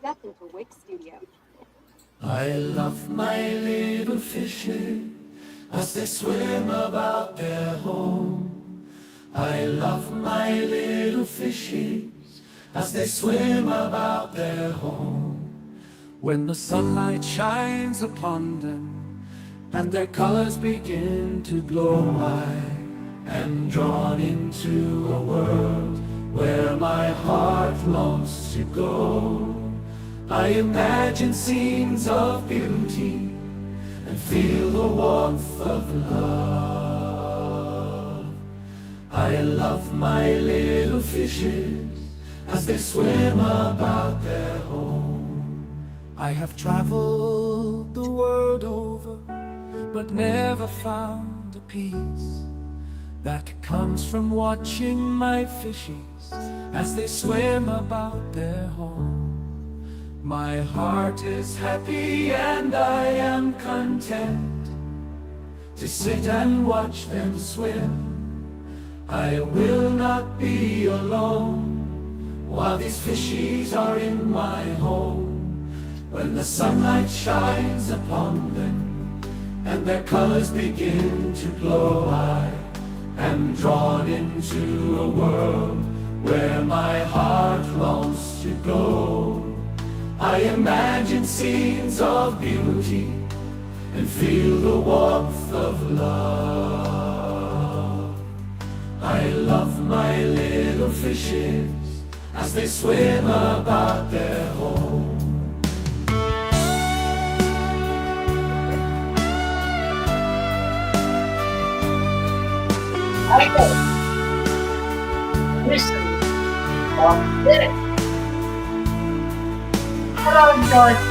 step into Wake Studio. I love my little fishes as they swim about their home. I love my little fishes as they swim about their home. When the sunlight shines upon them and their colors begin to glow, I am drawn into a world where my heart longs to go. I imagine scenes of beauty and feel the warmth of love. I love my little fishes as they swim about their home. I have traveled the world over, but never found a peace that comes from watching my fishes as they swim about their home. My heart is happy and I am content to sit and watch them swim. I will not be alone while these fishies are in my home. When the sunlight shines upon them and their colors begin to glow, I am drawn into a world where my heart longs to go. I imagine scenes of beauty and feel the warmth of love. I love my little fishes as they swim about their home. Okay. Listen, this. Hello, George.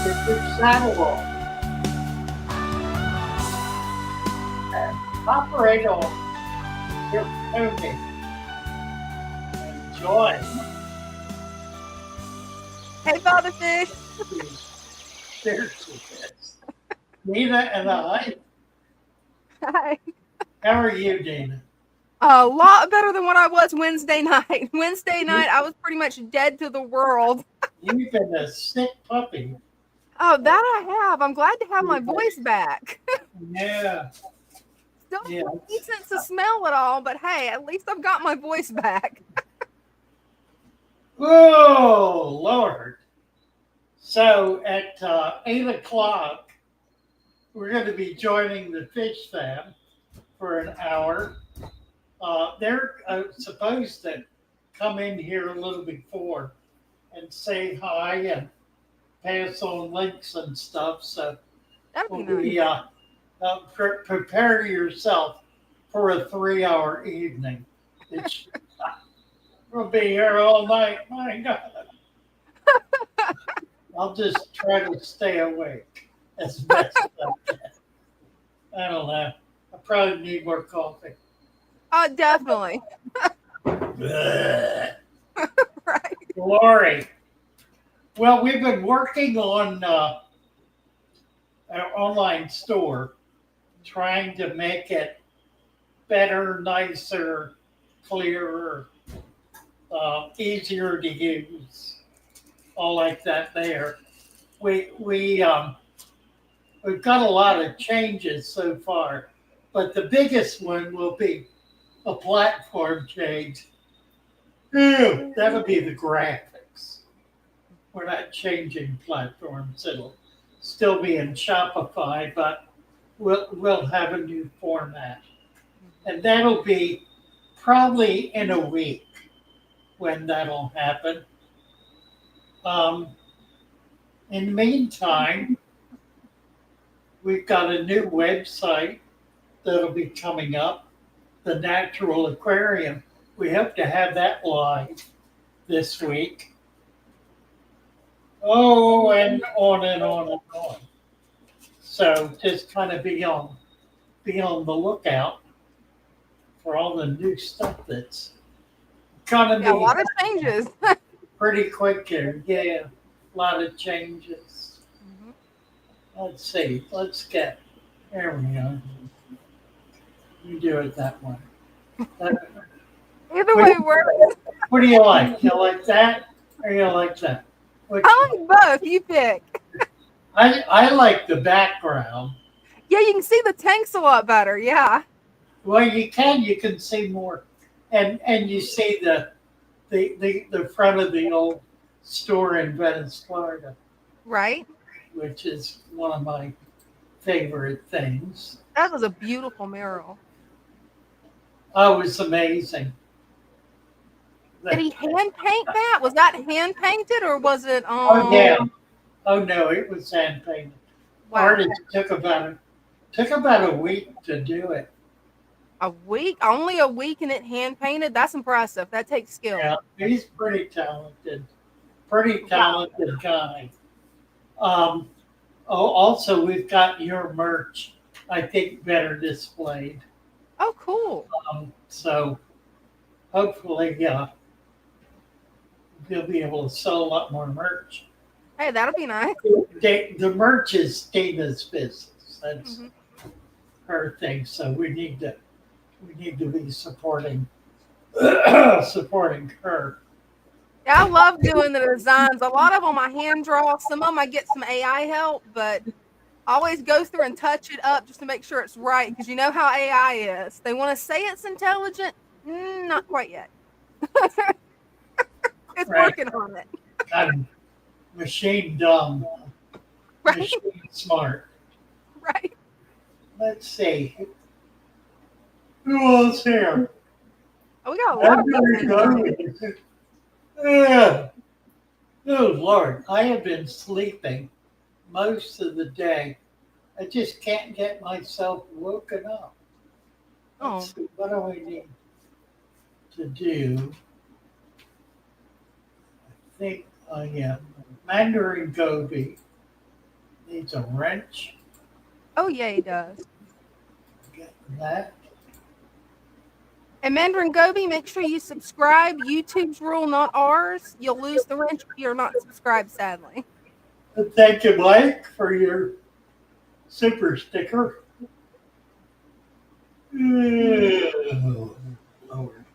Mr. Saddlewall. Operator, you're moving. Enjoy. Hey, Father Fish. Seriously, yes. Nina and I. Hi. How are you, Dina? A lot better than what I was Wednesday night. Wednesday night, I was pretty much dead to the world. You've been a sick puppy. Oh, that I have. I'm glad to have my voice back. Yeah. Still Yeah. no sense of smell at all, but hey, at least I've got my voice back. Oh, Lord. So at 8 o'clock, we're going to be joining the fish fam for an hour. They're supposed to come in here a little before and say hi and pass on links and stuff. So That'd be nice. prepare yourself for a 3-hour evening. We'll be here all night. My God. I'll just try to stay awake as best I can. I don't know. I probably need more coffee. Definitely. Right. Right. Glory. Well, we've been working on our online store, trying to make it better, nicer, clearer, easier to use, all like that there. We've got a lot of changes so far, but the biggest one will be a platform change. That'll be the graphics. We're not changing platforms. It'll still be in Shopify, but we'll have a new format. And that'll be probably in a week when that'll happen. In the meantime, we've got a new website that'll be coming up, the Natural Aquarium. We hope to have that live this week. Oh, and on and on and on. So just kind of be on the lookout for all the new stuff that's gonna Yeah, a be lot of changes. pretty quick here. Yeah, a lot of changes. Mhm. Let's see. Let's get There we go. You do it that way. That, Either what, way works. what do you like? You like that or you like that? Which I like both. You pick. I like the background. Yeah, you can see the tanks a lot better. Yeah. Well, you can see more, and you see the front of the old store in Venice, Florida, Right. which is one of my favorite things. That was a beautiful mural. Oh, it was amazing. Did he hand paint that? Was that hand painted or was it Oh yeah. Oh no, it was hand painted. wow. Artist took about a week to do it. A week? Only a week and it hand painted? That's impressive. That takes skill. Yeah, he's pretty talented. Pretty Wow. talented guy. Oh, also we've got your merch, I think, better displayed. Oh, cool. So hopefully, yeah, you'll be able to sell a lot more merch. Hey, that'll be nice. The merch is Dina's business. That's Hmm. her thing. So we need to be supporting supporting her. Yeah, I love doing the designs. A lot of them I hand draw. Some of them I get some AI help, but I always go through and touch it up just to make sure it's right. Because you know how AI is. They want to say it's intelligent. Not quite yet. It's Right. working on it. I'm machine dumb, Right. machine smart. Right. Let's see. Who else here? Oh, we got a lot of people. Yeah. Oh Lord, I have been sleeping most of the day. I just can't get myself woken up. Oh, Let's see, what do we need to do? I think, yeah, Mandarin Gobi needs a wrench. oh yeah, he does. Get that. And Mandarin Gobi, make sure you subscribe. YouTube's rule, not ours. You'll lose the wrench if you're not subscribed, sadly. Thank you, Mike, for your super sticker. Oh, Lord.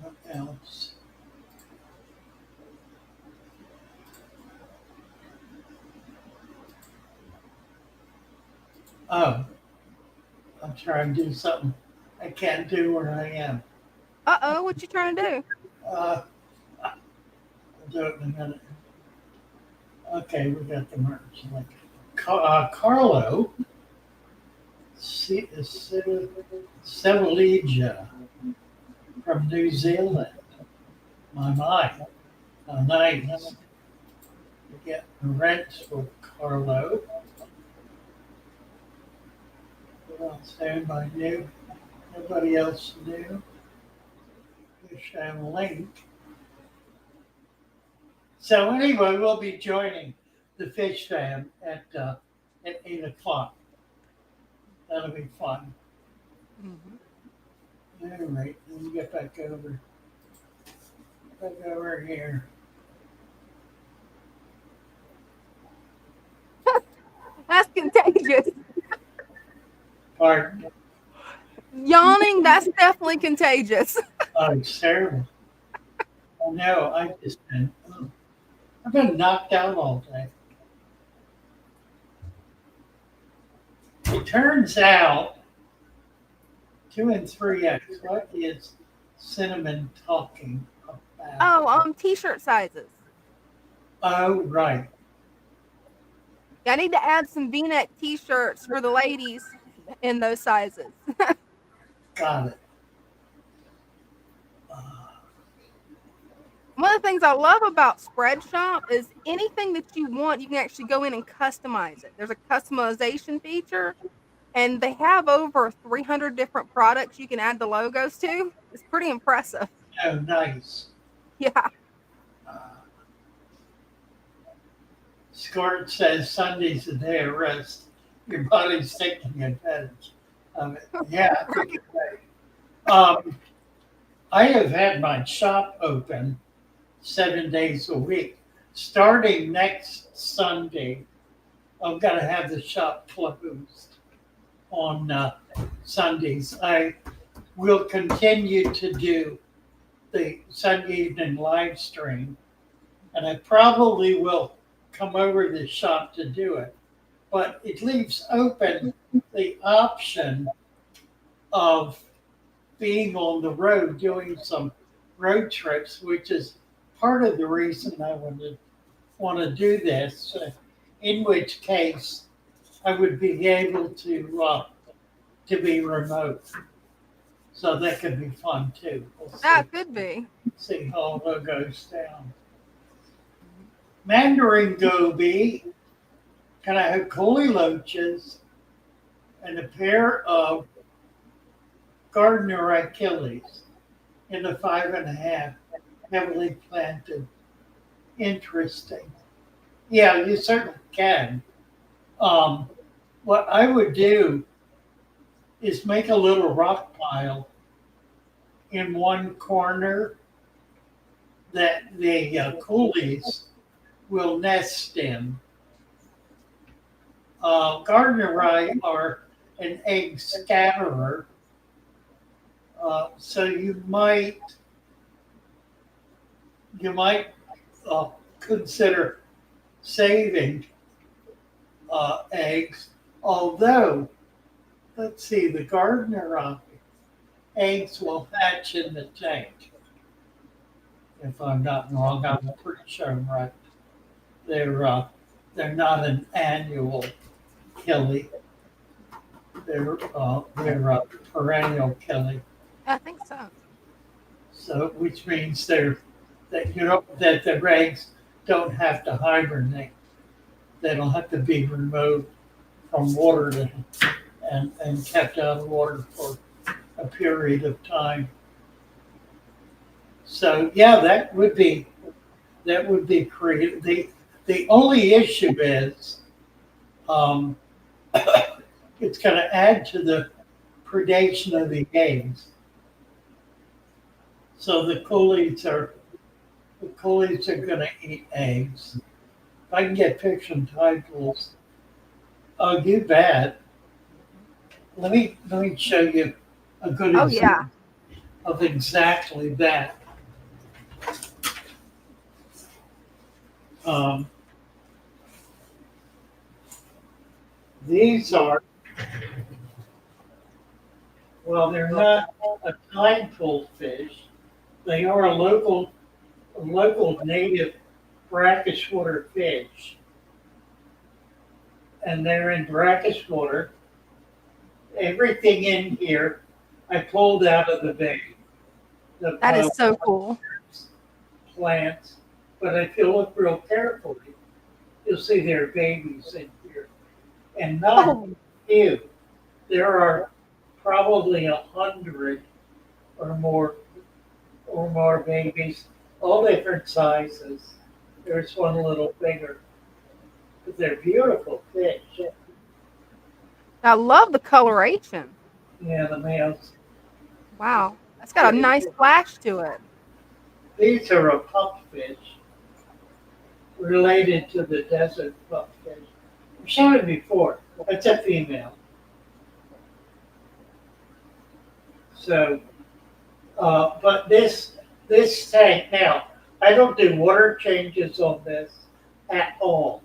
What else? Oh, I'm trying to do something I can't do where I am. Uh-oh, what you trying to do? I'll do it in a minute. Okay, we got the merch. Like, Carlo Sevalija from New Zealand. My. How nice. We get a wrench for Carlo. Who else? Anybody new? Nobody else new? Fish and Link. So anyway, we'll be joining the Fish Fam at 8 o'clock. That'll be fun. Mm-hmm. All right, let me get back over here. That's contagious. Pardon? Yawning, that's definitely contagious. Oh, it's terrible. I know. I've been knocked out all day. It turns out 2 and 3X. What is Cinnamon talking about? Oh, t-shirt sizes. Oh, right. I need to add some V-neck t-shirts for the ladies in those sizes. Got it. One of the things I love about Spreadshop is anything that you want, you can actually go in and customize it. There's a customization feature, and they have over 300 different products you can add the logos to. It's pretty impressive. Oh, nice. Yeah. Scort says Sunday's a day of rest. Your body's taking advantage of it. Yeah, I think you're right. I have had my shop open 7 days a week. Starting next Sunday, I've got to have the shop closed on Sundays. I will continue to do the Sunday evening live stream, and I probably will come over to the shop to do it. But it leaves open the option of being on the road doing some road trips, which is part of the reason I want to do this. In which case, I would be able to be remote, so that could be fun too. We'll That could be. see how it goes down. Mandarin goby, can I have Coley loaches and a pair of Gardner Achilles in the 5.5, heavily planted. Interesting. Yeah, you certainly can. What I would do is make a little rock pile in one corner that the coolies will nest in. Gardneri are an egg scatterer, so you might consider saving eggs. Although, let's see, the Gardner eggs will hatch in the tank. If I'm not wrong, I'm pretty sure I'm right. They're not an annual killie. They're a perennial killie. I think so. So, which means that the eggs don't have to hibernate. They don't have to be removed from water and kept out of water for a period of time. So yeah, that would be creative. The only issue is it's going to add to the predation of the eggs. So the coolies are going to eat eggs. If I can get picture and titles, oh, you bet. Let me show you a good example of exactly that. These are, well, they're not a tide-pool fish. They are a local native brackish water fish. And they're in brackish water. Everything in here I pulled out of the bay. That is so cool. Plants, but if you look real carefully, you'll see there are babies in here, and not few. There are probably 100 or more babies, all different sizes. There's one a little bigger, but they're beautiful fish. I love the coloration. Yeah, the males. Wow, that's got a nice flash to it. These are a pupfish related to the desert pupfish. I've shown it before. It's a female. So, but this tank now, I don't do water changes on this at all.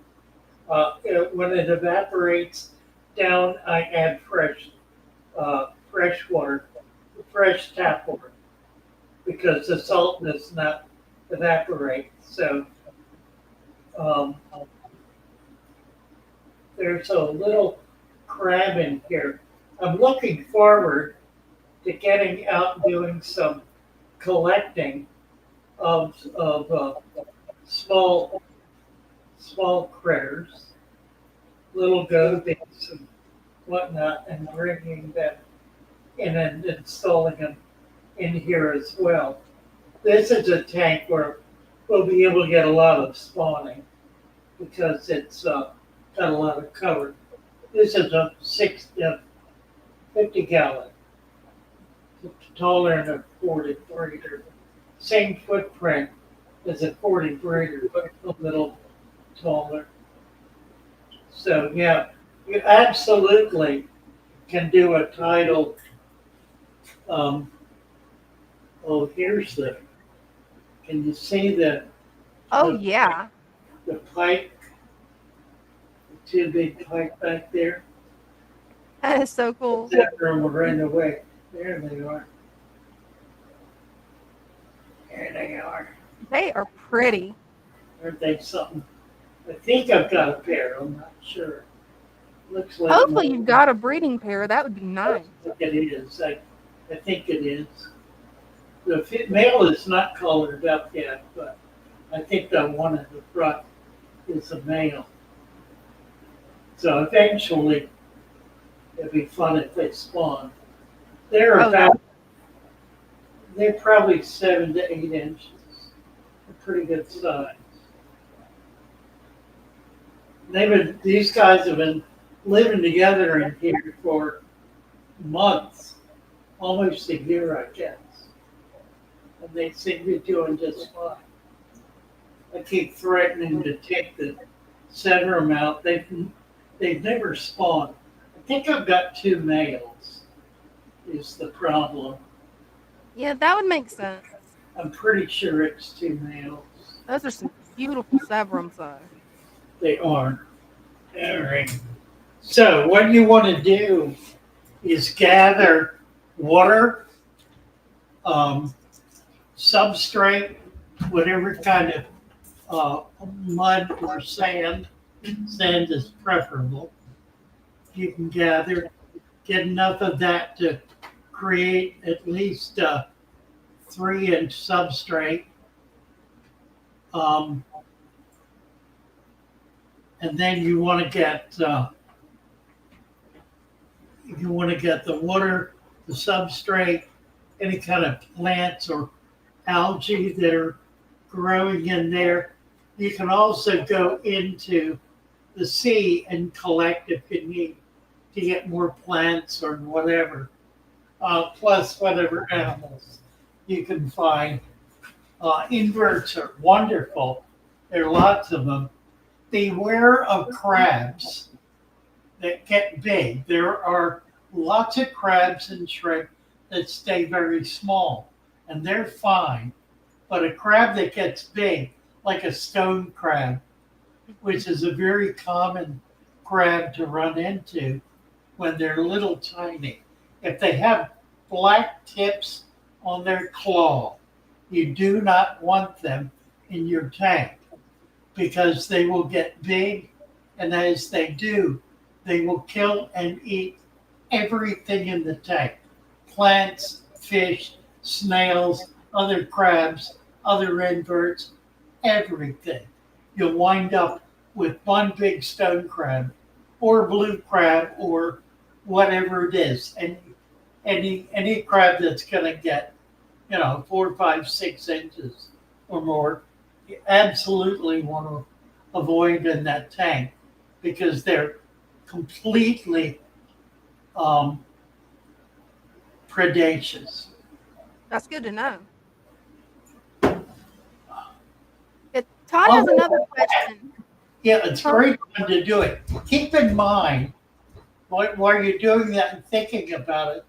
When it evaporates down, I add fresh water, fresh tap water, because the salt does not evaporate. So there's a little crab in here. I'm looking forward to getting out and doing some collecting of small critters, little gobies and whatnot, and bringing them in and installing them in here as well. This is a tank where we'll be able to get a lot of spawning because it's got a lot of cover. This is a 50 gallon, taller than a 40 breeder. Same footprint as a 40 breeder, but a little taller. So yeah, you absolutely can do a title. Um, oh, here's the. Can you see Oh the yeah, the pipe, the two big pipe back there? that is so cool. That room will run away. There they are. There they are. They are pretty. Aren't they something? I think I've got a pair. I'm not sure. Looks like Hopefully, my, you've got a breeding pair. That would be looks nice. like it is. I think it is. The male is not colored up yet, but I think the one at the front is a male. So eventually, it'd be fun if they spawn. They're Oh, that about, they're probably 7 to 8 inches. A pretty good size. These guys have been living together in here for months, almost a year, I guess. And they seem to be doing just fine. I keep threatening to take the center them out. They've never spawned. I think I've got two males. Is the problem? yeah, that would make sense. I'm pretty sure it's two males. Those are some beautiful severums, though. They are. All right. So what you want to do is gather water, um, substrate, whatever kind of mud or sand. Sand is preferable. You can gather, get enough of that to create at least a 3-inch substrate. Um, and then you want to get the water, the substrate, any kind of plants or algae that are growing in there. You can also go into the sea and collect if you need to get more plants or whatever, plus whatever animals you can find. Inverts are wonderful. There are lots of them. Beware of crabs that get big. There are lots of crabs and shrimp that stay very small, and they're fine. But a crab that gets big, like a stone crab, which is a very common crab to run into when they're little tiny. If they have black tips on their claw, you do not want them in your tank because they will get big, and as they do, they will kill and eat everything in the tank. Plants, fish, snails, other crabs, other inverts, everything. You'll wind up with one big stone crab or blue crab or whatever it is. And any crab that's gonna get, 4, 5, 6 inches or more, you absolutely want to avoid in that tank because they're completely predaceous. That's good to know. Todd Oh, has another question. yeah, it's great fun to do it. Keep in mind, while you're doing that and thinking about it,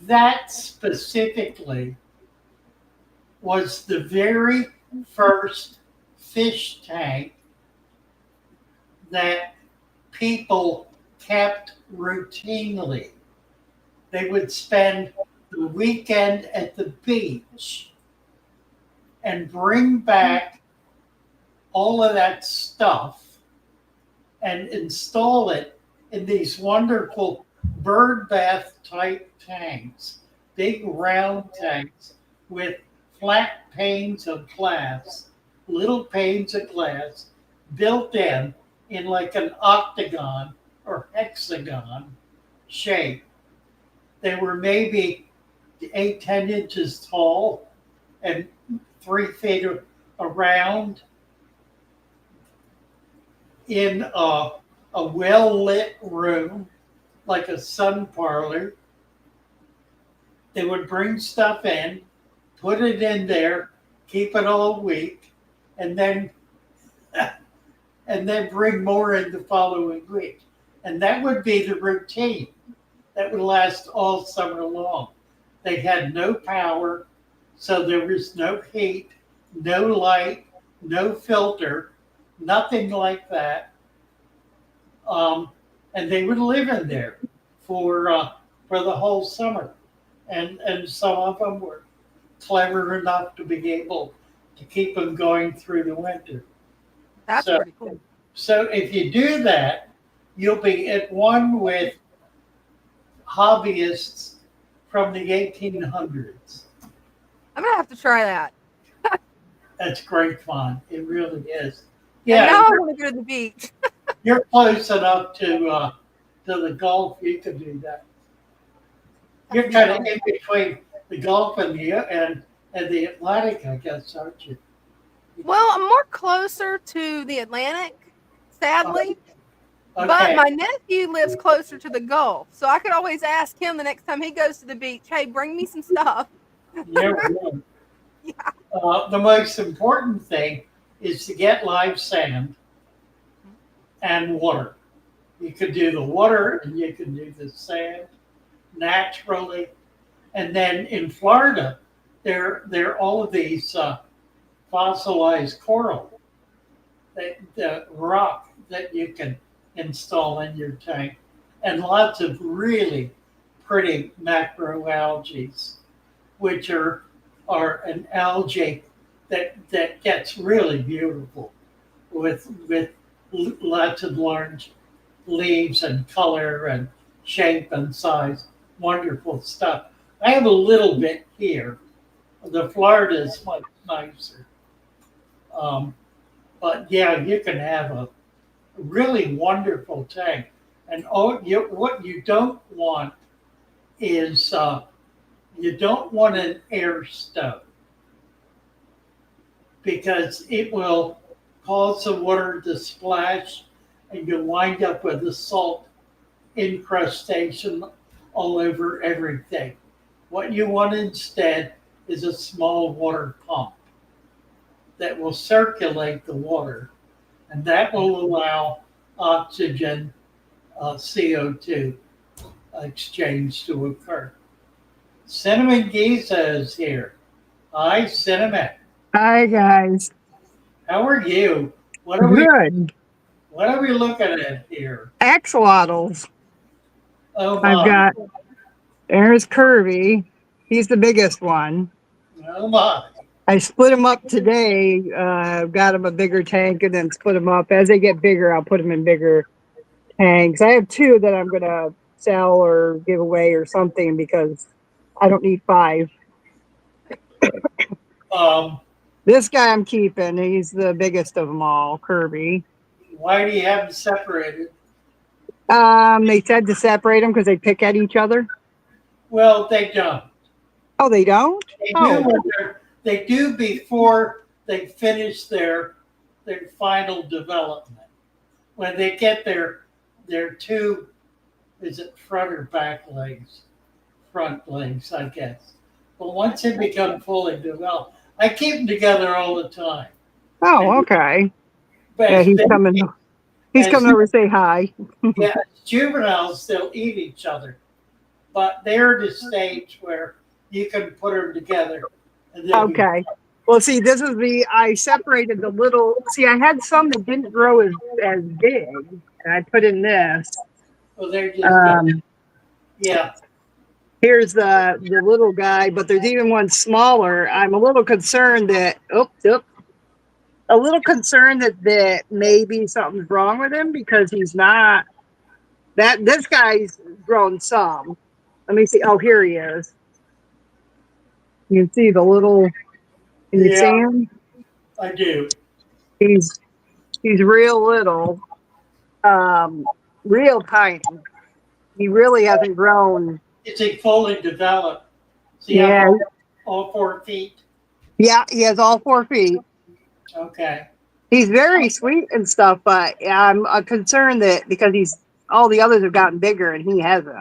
that specifically was the very first fish tank that people kept routinely. They would spend the weekend at the beach and bring back all of that stuff and install it in these wonderful bird bath type tanks, big round tanks with flat panes of glass, little panes of glass built in like an octagon or hexagon shape. They were maybe 8, 10 inches tall and 3 feet around in a well-lit room, like a sun parlor. They would bring stuff in, put it in there, keep it all week, and then and then bring more in the following week. And that would be the routine that would last all summer long. They had no power, so there was no heat, no light, no filter, nothing like that. And they would live in there for the whole summer. And some of them were clever enough to be able to keep them going through the winter. That's So, pretty cool. so if you do that, you'll be at one with hobbyists from the 1800s. I'm gonna have to try that. That's great fun. It really is. And now Yeah, I want to go to the beach. you're close enough to the Gulf. You can do that. You're kind of in between the Gulf and the Atlantic, I guess, aren't you? Well, I'm more closer to the Atlantic, sadly. Okay. But my nephew lives closer to the Gulf, so I could always ask him the next time he goes to the beach, "Hey, bring me some stuff." Yeah, really. Yeah. The most important thing is to get live sand and water. You could do the water and you can do the sand naturally. And then in Florida, there are all of these fossilized coral, the rock that you can install in your tank, and lots of really pretty macroalgae, which are an algae that gets really beautiful with lots of large leaves and color and shape and size. Wonderful stuff. I have a little bit here. The Florida is much nicer. But yeah, you can have a really wonderful tank. And what you don't want is you don't want an air stove, because it will cause the water to splash and you'll wind up with the salt incrustation all over everything. What you want instead is a small water pump that will circulate the water, and that will allow oxygen, CO2 exchange to occur. Cinnamon Giza is here. Hi, Cinnamon. Hi guys. How are you? Good. What are we looking at here? Axolotls. Oh I've my. got, there's Kirby. He's the biggest one. Oh my. I split them up today. Got him a bigger tank and then split them up. As they get bigger, I'll put them in bigger tanks. I have two that I'm going to sell or give away or something because I don't need 5. This guy I'm keeping. He's the biggest of them all, Kirby. Why do you have them separated? They said to separate them because they pick at each other. Well, they don't. Oh, they don't? They do before they finish their final development. When they get their 2, is it front or back legs? Front legs, I guess. But once they become fully developed, I keep them together all the time. Oh, okay. But Yeah, he's coming. He's coming over to say hi. Yeah, juveniles, they'll eat each other. But they're at a stage where you can put them together. And Okay. Well, see, this is I separated the little, see, I had some that didn't grow as big, and I put in this. Well, they're just, yeah. Here's the little guy, but there's even one smaller. I'm a little concerned that, a little concerned that maybe something's wrong with him because he's not, this guy's grown some. Let me see. Oh, here he is. You can see the little, can you see him? I do. He's real little, real tiny. He really hasn't grown. Is he fully developed? So Yeah. All 4 feet? Yeah, he has all 4 feet. Okay. He's very sweet and stuff, but I'm concerned that because all the others have gotten bigger and he hasn't.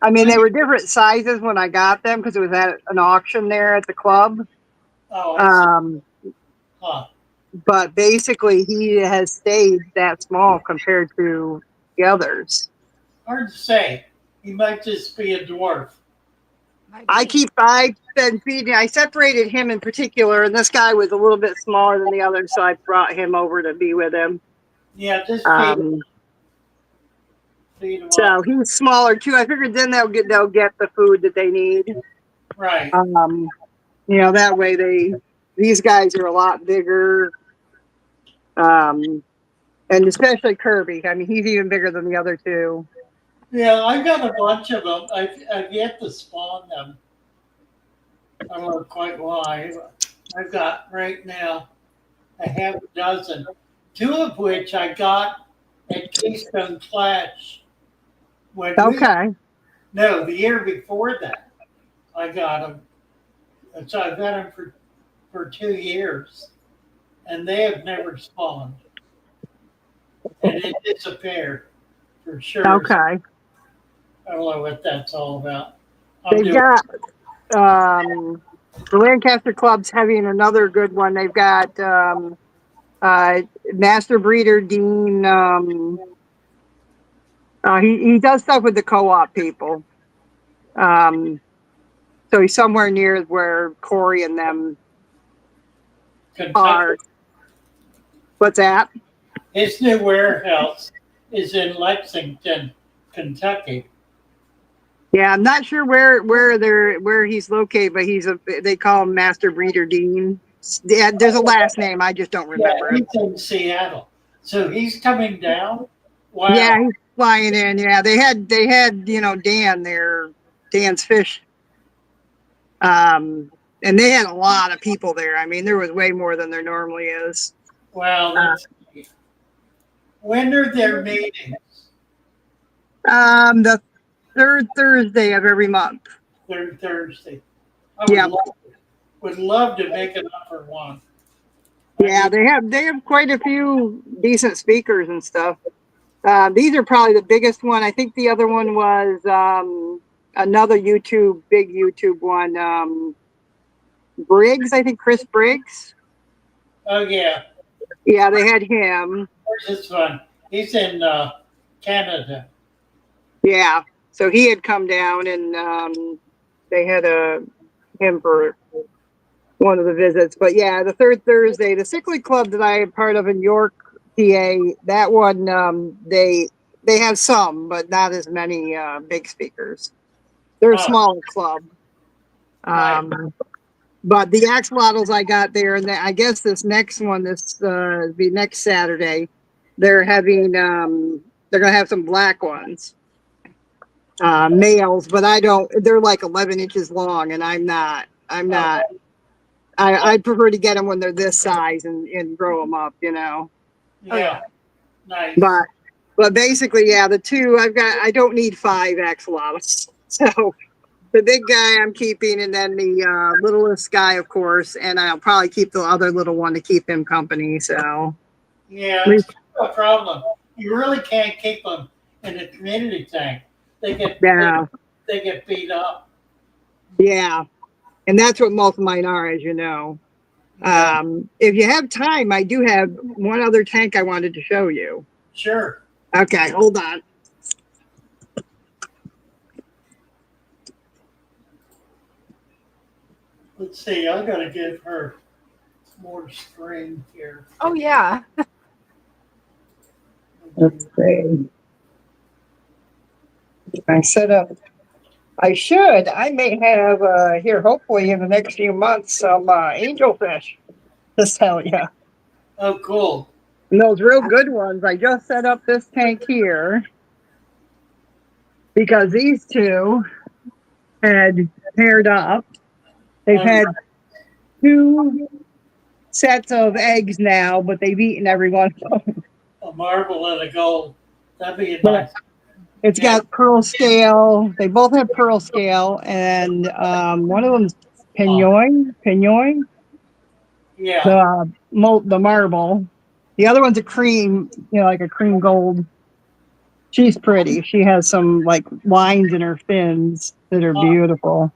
I mean, they were different sizes when I got them because it was at an auction there at the club. Oh, I see. Huh. but basically he has stayed that small compared to the others. Hard to say. He might just be a dwarf. I've been feeding. I separated him in particular, and this guy was a little bit smaller than the others, so I brought him over to be with him. Yeah, just feed him So up. he's smaller too. I figured then they'll get the food that they need. Right. That way these guys are a lot bigger. And especially Kirby. I mean, he's even bigger than the other two. Yeah, I've got a bunch of them. I've yet to spawn them. I don't know quite why. I've got right now a half a dozen, two of which I got at Keystone Clash. Okay. No, the year before that, I got them. And so I've had them for 2 years, and they have never spawned. And it disappeared for sure. Okay. I don't know what that's all about. They've got the Lancaster Club's having another good one. They've got Master Breeder Dean. He does stuff with the co-op people. So he's somewhere near where Corey and them Kentucky. are. What's that? His new warehouse is in Lexington, Kentucky. Yeah, I'm not sure where he's located, but they call him Master Breeder Dean. Yeah, there's a last name, I just don't remember. Yeah, he's in Seattle, so he's coming down. Wow. Yeah, he's flying in. Yeah, they had Dan there, Dan's Fish, and they had a lot of people there. I mean, there was way more than there normally is. Wow, that's when are their meetings? The third Thursday of every month. Third Thursday. I would love to make it up for one. Yeah, they have quite a few decent speakers and stuff. These are probably the biggest one. I think the other one was another big YouTube one. Briggs, I think Chris Briggs. Oh yeah. Yeah, they had him. Where's this one? He's in Canada. Yeah, so he had come down, and they had him for one of the visits. But yeah, the third Thursday, the Sickly Club that I am part of in York, PA, that one they have some, but not as many big speakers. They're a smaller club. Right. But the axolotls I got there, and I guess this next one, the next Saturday, they're having they're gonna have some black ones, males, but they're like 11 inches long, and I'm not. I prefer to get them when they're this size and grow them up, Yeah. Oh, yeah. Nice. But basically, yeah, the two I don't need 5 axolotls, so. The big guy I'm keeping, and then the littlest guy, of course, and I'll probably keep the other little one to keep him company. So yeah, it's a problem. You really can't keep them in a community tank. They get beat up. Yeah, and that's what most of mine are, as you know. Yeah. If you have time, I do have one other tank I wanted to show you. Sure. Okay, hold on. Let's see. I gotta give her more string here. Oh yeah. Let's see. I may have here, hopefully in the next few months, some angelfish to sell you. Oh, cool. And those real good ones. I just set up this tank here because these two had paired up. They've had 2 sets of eggs now, but they've eaten every one of them. A marble and a gold. That'd be a nice. It's got pearl scale. They both have pearl scale, and one of them's Pignon. Yeah. The marble. The other one's a cream, like a cream gold. She's pretty. She has some like lines in her fins that are beautiful.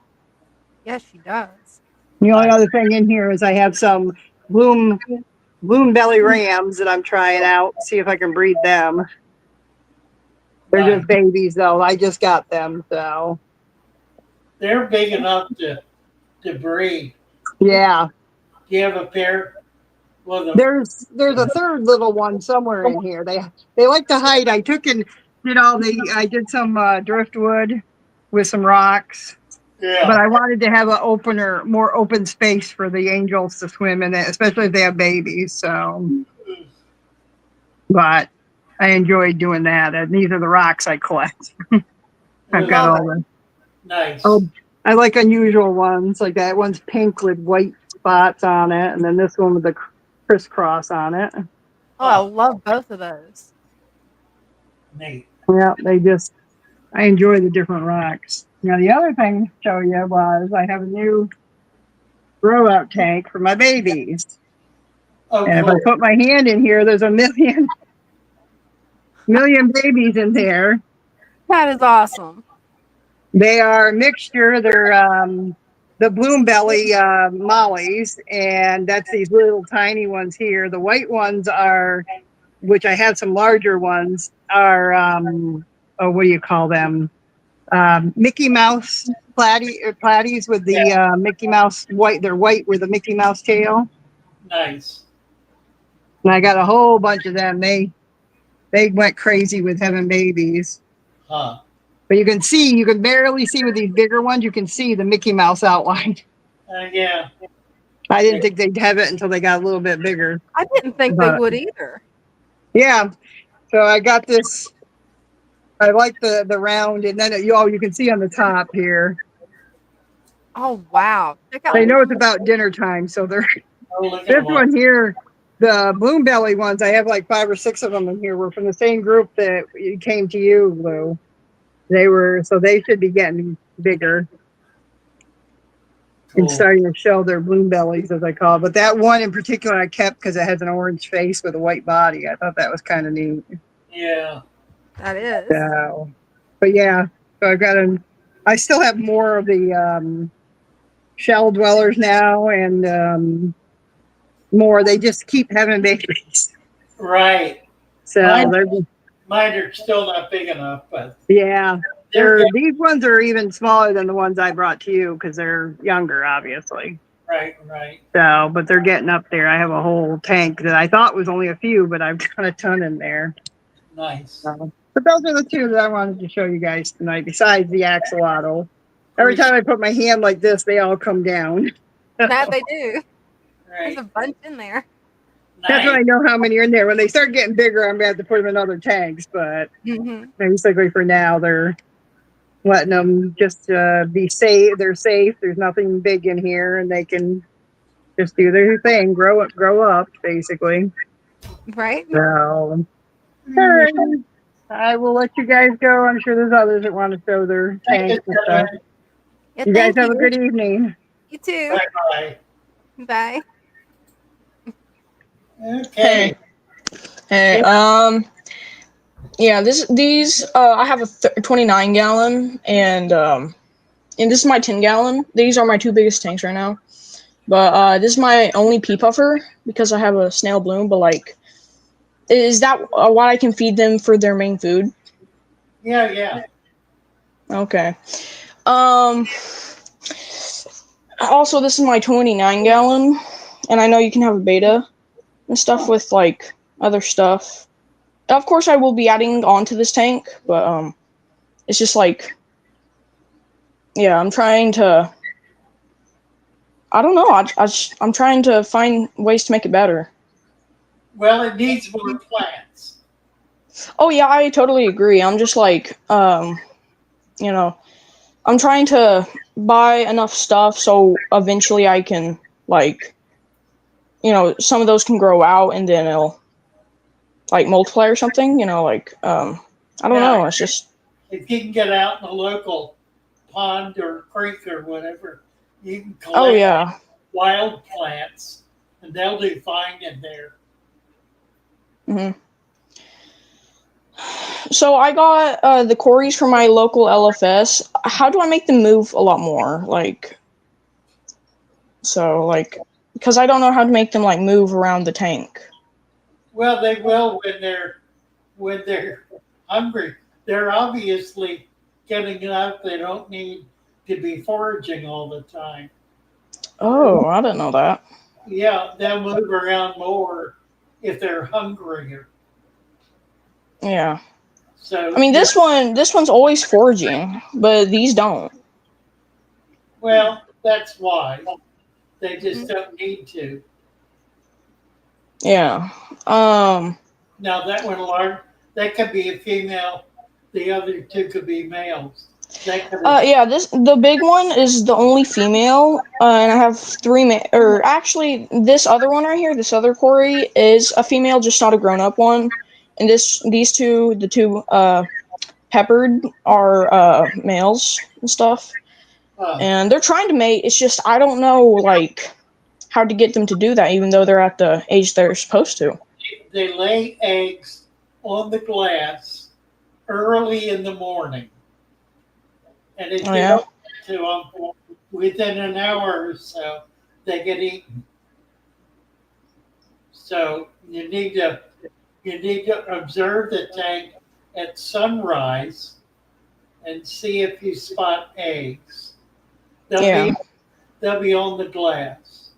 Yes, she does. The only other thing in here is I have some bloom balloon belly rams that I'm trying out. See if I can breed them. They're Nice. just babies, though. I just got them, so They're big enough to breed. yeah. Do you have a pair? Well, There's a third little one somewhere in here. They like to hide. I took and I did some driftwood with some rocks, yeah. but I wanted to have more open space for the angels to swim in it, especially if they have babies. So, but I enjoyed doing that. And these are the rocks I collect. I've got all the Nice. I like unusual ones. Like that one's pink with white spots on it, and then this one with the crisscross on it. Oh, I love both of those. Neat. Yeah, I enjoy the different rocks. Now, the other thing to show you was I have a new grow out tank for my babies. Oh, And if I put my hand in here, there's a million babies in there. That is awesome. They are a mixture. They're the bloom belly mollies, and that's these little tiny ones here. The white ones are, which I have some larger ones, are what do you call them? Mickey Mouse platies with the Mickey Mouse white. They're white with a Mickey Mouse tail. Nice. And I got a whole bunch of them. They went crazy with having babies. Huh. But you can barely see with these bigger ones. You can see the Mickey Mouse outline. Yeah. I didn't think they'd have it until they got a little bit bigger. I didn't think they would either. Yeah. So I got this. I like the round, and then you can see on the top here. Oh wow! They know it's about dinner time, so they're. Oh, This one here, the bloom belly ones, I have like 5 or 6 of them in here. Were from the same group that came to you, Lou. They should be getting bigger. And starting to show their bloom bellies, as I call it. But that one in particular I kept because it has an orange face with a white body. I thought that was kind of neat. Yeah. That is. So, but yeah, so I still have more of the shell dwellers now, and more. They just keep having babies. Right. So Mine are still not big enough, but yeah. These ones are even smaller than the ones I brought to you because they're younger, obviously. Right. So, but they're getting up there. I have a whole tank that I thought was only a few, but I've got a ton in there. Nice. But those are the 2 that I wanted to show you guys tonight, besides the axolotl. Every time I put my hand like this, they all come down. That they do. Right. There's a bunch in there. That's when I know how many are in there. When they start getting bigger, I'm going to have to put them in other tanks. But basically for now, they're letting them just be safe. They're safe. There's nothing big in here, and they can just do their thing, grow up, basically. Right. So, all right. I will let you guys go. I'm sure there's others that want to show their tanks and stuff. Yeah, You guys have a good evening. You too. Bye. Bye. Okay. Hey, yeah, these I have a 29 gallon and this is my 10 gallon. These are my 2 biggest tanks right now. But this is my only pea puffer because I have a snail bloom. But like, is that what I can feed them for their main food? Yeah. Okay. Also, this is my 29 gallon, and I know you can have a beta and stuff with like other stuff. Of course, I will be adding on to this tank, but it's just like, yeah, I'm trying to. I don't know. I'm trying to find ways to make it better. Well, it needs more plants. Oh yeah, I totally agree. I'm just like, I'm trying to buy enough stuff so eventually I can like, some of those can grow out and then it'll like multiply or something. I don't know. It's just if you can get out in a local pond or creek or whatever, you can collect wild plants, and they'll do fine in there. Mm-hmm. So I got the Corys from my local LFS. How do I make them move a lot more? because I don't know how to make them like move around the tank. Well, they will when they're hungry. They're obviously getting enough. They don't need to be foraging all the time. Oh, I didn't know that. Yeah, they'll move around more if they're hungrier. Yeah. I So mean, yeah, this one's always foraging, but these don't. well, that's why they just Mhm. don't need to. Yeah. Now that one large, that could be a female. The other two could be males. That could have, Yeah, the big one is the only female, and I have three or actually, this other one right here, this other Corey is a female, just not a grown up one, and these two, the two peppered are males and stuff, uh, and they're trying to mate. It's just I don't know like how to get them to do that, even though they're at the age they're supposed to. they lay eggs on the glass early in the morning, and if Oh you yeah. don't get to them within an hour or so, they get eaten. So you need to observe the tank at sunrise and see if you spot eggs. They'll Yeah. be they'll be on the glass.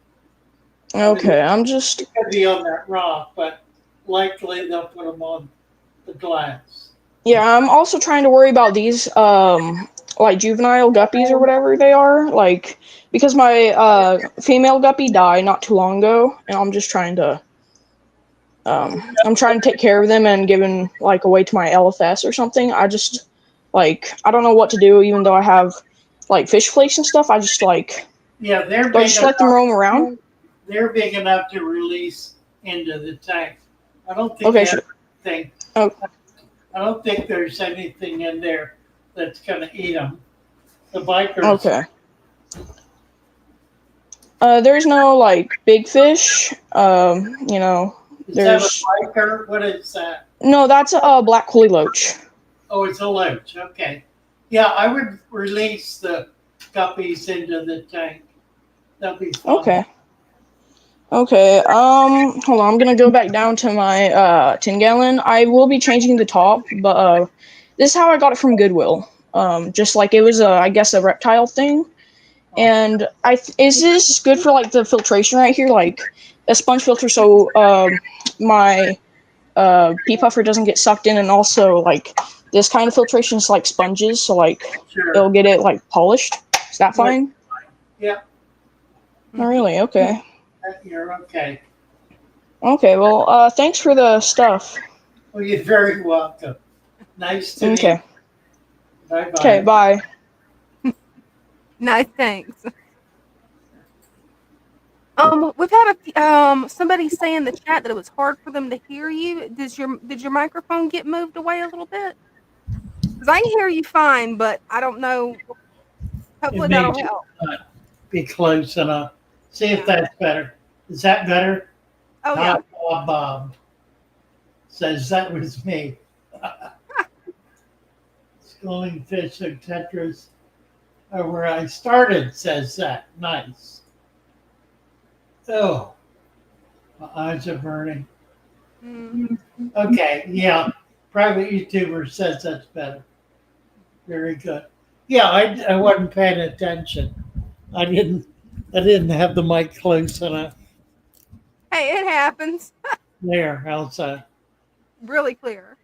I mean, Okay. I'm just they could be on that rock, but likely they'll put them on the glass. Yeah, I'm also trying to worry about these like juvenile guppies or whatever they are, like because my female guppy died not too long ago, and I'm trying to take care of them and giving like away to my LFS or something. I just like I don't know what to do even though I have like fish flakes and stuff. I just like Yeah, do I just let them roam around? they're big enough to release into the tank. I don't think Okay, there's anything. oh, I don't think there's anything in there that's going to eat them. The bikers. okay. There's no like big fish. You know, Is that a there's biker? What is that? no. That's a black holy loach. Oh, it's a loach. Okay. Yeah, I would release the guppies into the tank. That'll be fun. Okay. Okay. Hold on. I'm gonna go back down to my 10 gallon. I will be changing the top, but this is how I got it from Goodwill. Just like it was I guess a reptile thing. And is this good for like the filtration right here, like a sponge filter, so my pea puffer doesn't get sucked in, and also like this kind of filtration is like sponges, so like it'll Sure. get it like polished. Is that fine? Yeah, Oh, Mhm. really? Okay. you're okay. Okay. Well, thanks for the stuff. Well, you're very welcome. Nice to meet you. Okay. Bye Okay. bye. Bye. No, thanks. We've had somebody say in the chat that it was hard for them to hear you. Did your microphone get moved away a little bit? Because I can hear you fine, but I don't know. It Hopefully may that'll just help. not be close enough. See if Yeah. that's better. Is that better? Oh yeah. Hot Bob says that was me. Schooling fish and tetras are where I started, says that. Nice. Oh, my eyes are burning. Mm. Okay, yeah. Private YouTuber says that's better. Very good. Yeah, I wasn't paying attention. I didn't have the mic close enough. Hey, it happens. There, Elsa. Really clear.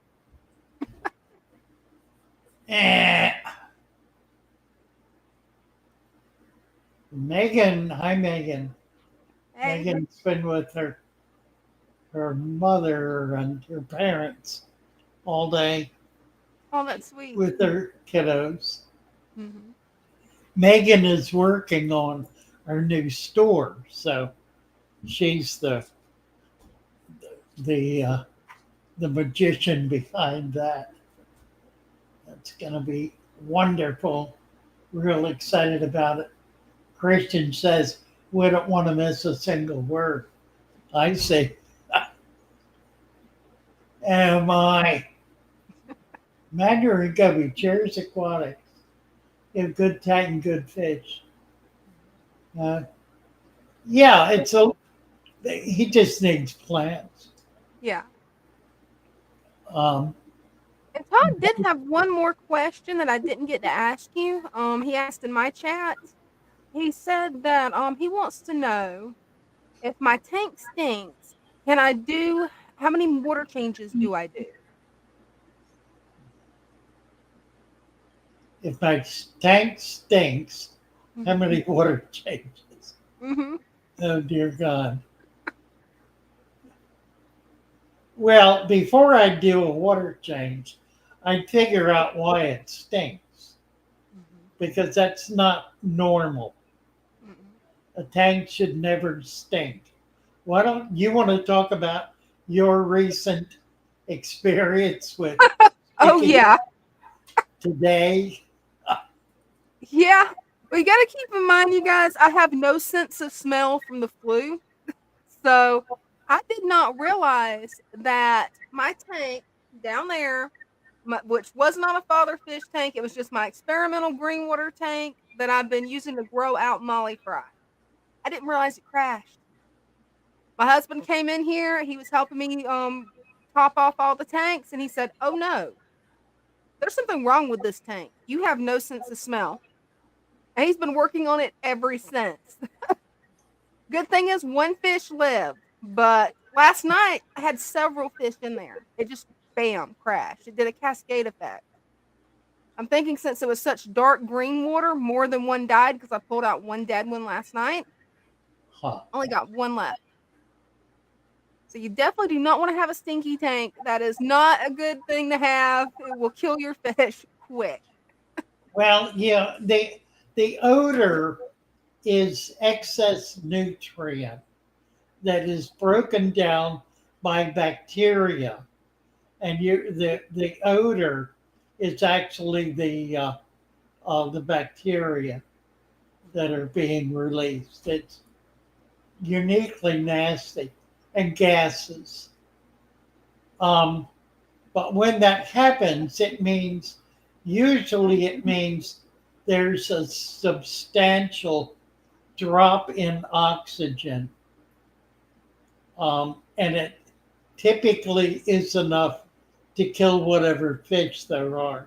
Eh. Megan, hi Megan. Hey. Megan's been with her mother and her parents all day Oh, that's sweet. with their kiddos. Mm-hmm. Megan is working on our new store, so she's the the magician behind that. That's going to be wonderful. Real excited about it. Christian says we don't want to miss a single word. I say, am I? Mandarin Gubby, Cheers Aquatics. You have good tank and good fish. Yeah, he just needs plants. Yeah. Um, And Todd did have one more question that I didn't get to ask you. He asked in my chat. He said that he wants to know if my tank stinks, can I do how many water changes do I do? if my tank stinks, how Mhm. many water changes? Mhm. Oh dear God. Well, before I do a water change, I figure out why it stinks Mhm. because that's not normal. Mhm. A tank should never stink. Why don't you want to talk about your recent experience with Oh stinking yeah. today? Yeah. We got to keep in mind, you guys, I have no sense of smell from the flu. So I did not realize that my tank down there, which was not a Father Fish tank, it was just my experimental green water tank that I've been using to grow out Molly fry. I didn't realize it crashed. My husband came in here, he was helping me top off all the tanks, and he said, "Oh no, there's something wrong with this tank. You have no sense of smell." And he's been working on it ever since. Good thing is one fish lived, but last night I had several fish in there. It just bam crashed. It did a cascade effect. I'm thinking since it was such dark green water, more than one died because I pulled out one dead one last night. Huh. Only got one left. So you definitely do not want to have a stinky tank. That is not a good thing to have. It will kill your fish quick. Well, yeah, the odor is excess nutrient that is broken down by bacteria, and the odor is actually the bacteria that are being released. It's uniquely nasty and gases. Um, but when that happens, usually it means there's a substantial drop in oxygen. And it typically is enough to kill whatever fish there are.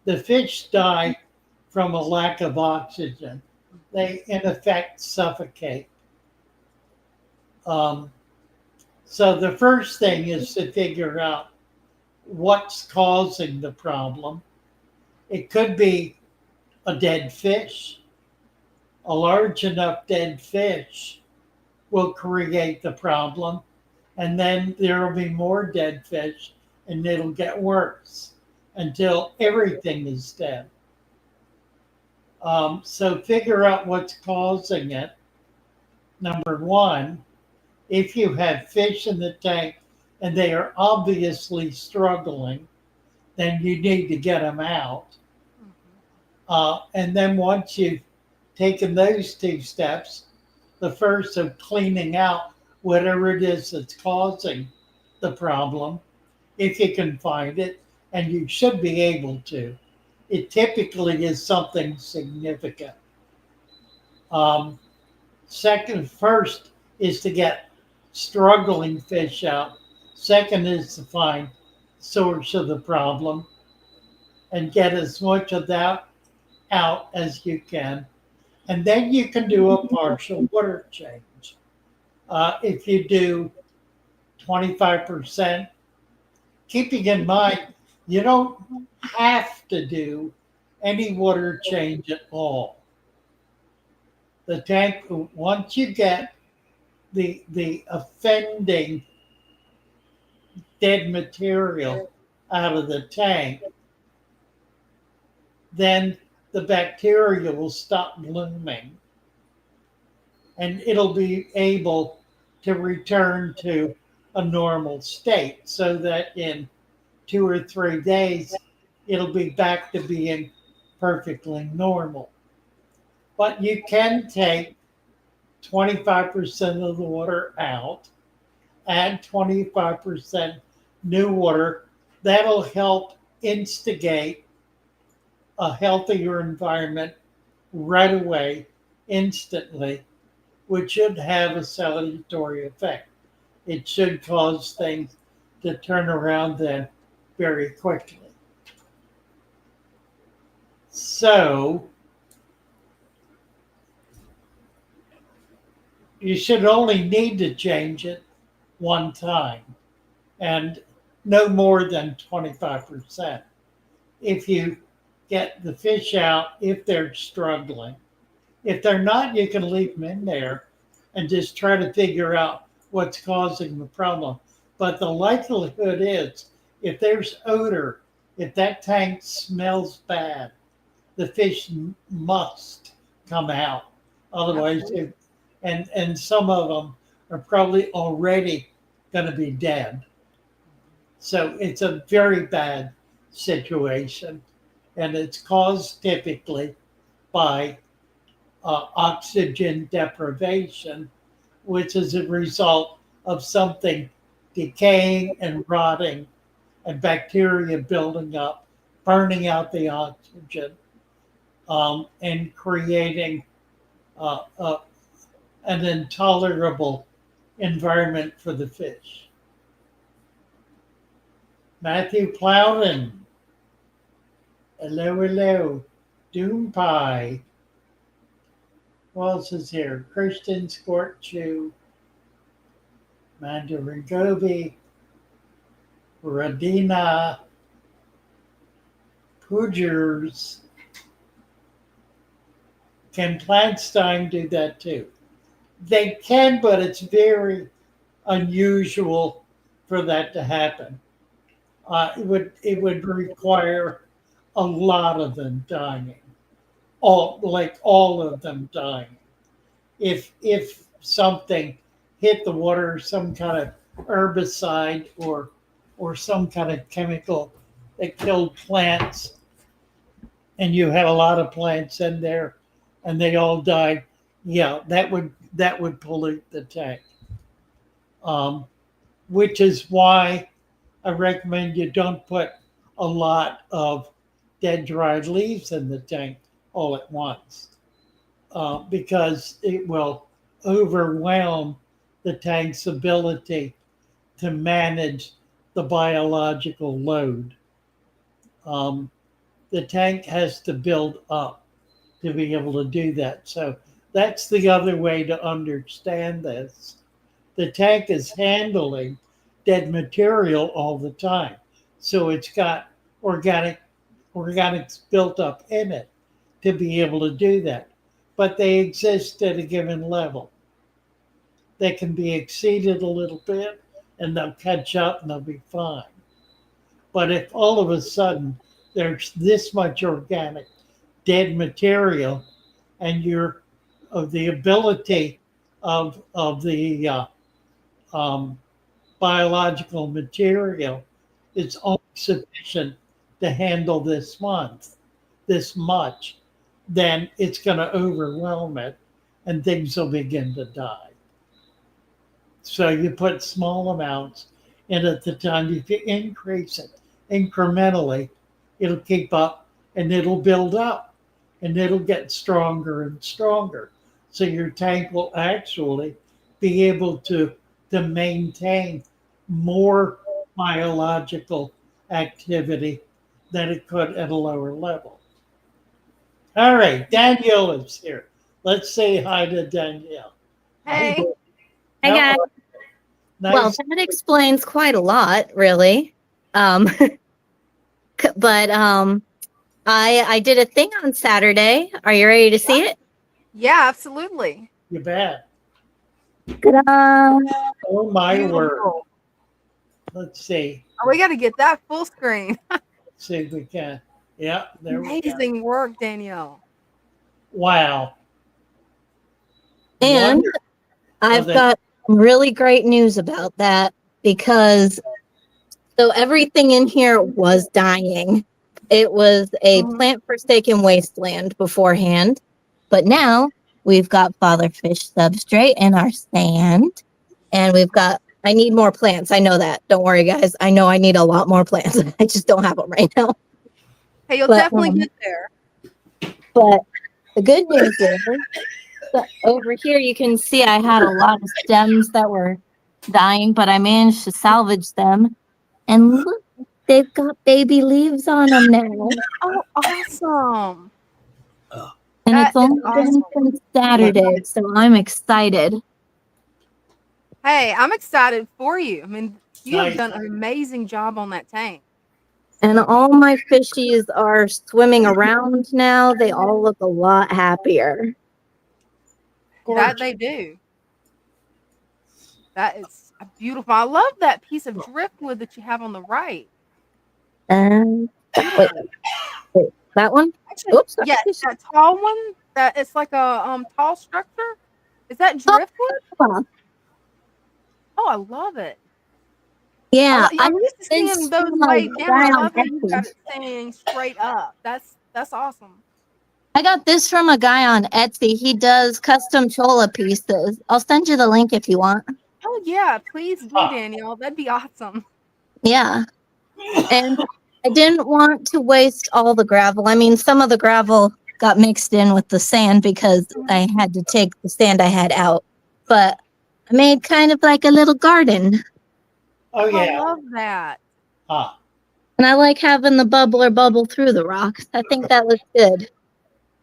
The fish die from a lack of oxygen. They, in effect, suffocate. Um, so the first thing is to figure out what's causing the problem. It could be a dead fish. A large enough dead fish will create the problem, and then there will be more dead fish, and it'll get worse until everything is dead. So figure out what's causing it. Number one, if you have fish in the tank and they are obviously struggling, then you need to get them out. Mhm. And then once you've taken those two steps, the first of cleaning out whatever it is that's causing the problem, if you can find it, and you should be able to. It typically is something significant. Um, first is to get struggling fish out. Second is to find source of the problem and get as much of that out as you can. And then you can do a partial water change. If you do 25%, keeping in mind you don't have to do any water change at all. The tank, once you get the offending dead material out of the tank, then the bacteria will stop blooming and it'll be able to return to a normal state so that in 2 or 3 days it'll be back to being perfectly normal. But you can take 25% of the water out, add 25% new water. That'll help instigate a healthier environment right away, instantly, which should have a salutary effect. It should cause things to turn around then very quickly. So you should only need to change it one time and no more than 25%. If you get the fish out, if they're struggling. If they're not, you can leave them in there and just try to figure out what's causing the problem. But the likelihood is, if there's odor, if that tank smells bad, the fish must come out. Otherwise, and some of them are probably already going to be dead. So it's a very bad situation, and it's caused typically by oxygen deprivation, which is a result of something decaying and rotting and bacteria building up, burning out the oxygen, and creating an intolerable environment for the fish. Matthew Plowden. Hello, hello. Doom Pie. Who else is here? Christian Scorchu. Mandarin Gobi. Radina. Poojers. Can plants dying do that too? They can, but it's very unusual for that to happen. It would require a lot of them dying, all of them dying. If something hit the water, some kind of herbicide or some kind of chemical that killed plants, and you had a lot of plants in there, and they all died, yeah, that would pollute the tank. Which is why I recommend you don't put a lot of dead, dried leaves in the tank all at once, because it will overwhelm the tank's ability to manage the biological load. The tank has to build up to be able to do that. So that's the other way to understand this. The tank is handling dead material all the time. So it's got organics built up in it to be able to do that. But they exist at a given level. They can be exceeded a little bit and they'll catch up and they'll be fine. But if all of a sudden there's this much organic dead material and you're of the ability of the biological material is only sufficient to handle this much, then it's going to overwhelm it and things will begin to die. So you put small amounts in at the time. If you increase it incrementally, it'll keep up and it'll build up and it'll get stronger and stronger. So your tank will actually be able to maintain more biological activity than it could at a lower level. All right, Danielle is here. Let's say hi to Danielle. Hey. Hi, guys. Nice. Well, that explains quite a lot, really. But I did a thing on Saturday. Are you ready to see it? Yeah, absolutely. You bet. Ta-da. Oh my Beautiful. word. Let's see. Oh, we got to get that full screen. Let's see if we can. Yeah, there we go. Amazing work, Danielle. Wow. And Wonderful. I've got really great news about that because so everything in here was dying. It was a plant forsaken wasteland beforehand, but now we've got Father Fish substrate in our sand, and I need more plants. I know that. Don't worry, guys. I know I need a lot more plants. I just don't have them right now. Hey, you'll definitely get there. But the good news is But over here, you can see I had a lot of stems that were dying, but I managed to salvage them. And look, they've got baby leaves on them now. Oh, awesome. And That it's is only been awesome. since Saturday, so I'm excited. Hey, I'm excited for you. I mean, you have Nice. done an amazing job on that tank. And all my fishies are swimming around now. They all look a lot happier. That they do. That is beautiful. I love that piece of driftwood that you have on the right. And wait, that one? Actually, Oops. yeah, that tall one. That it's like a tall structure. Is that driftwood? Oh, Oh, I love it. yeah, I'm used to seeing this those from a laid down. guy I on love how you got Etsy. it standing straight up. That's awesome. I got this from a guy on Etsy. He does custom chola pieces. I'll send you the link if you want. Oh yeah, please do, Ah. Danielle. That'd be awesome. Yeah. And I didn't want to waste all the gravel. I mean, some of the gravel got mixed in with the sand because I had to take the sand I had out. But I made kind of like a little garden. Oh I yeah. love that. Ah. And I like having the bubbler bubble through the rocks. I think that looks good.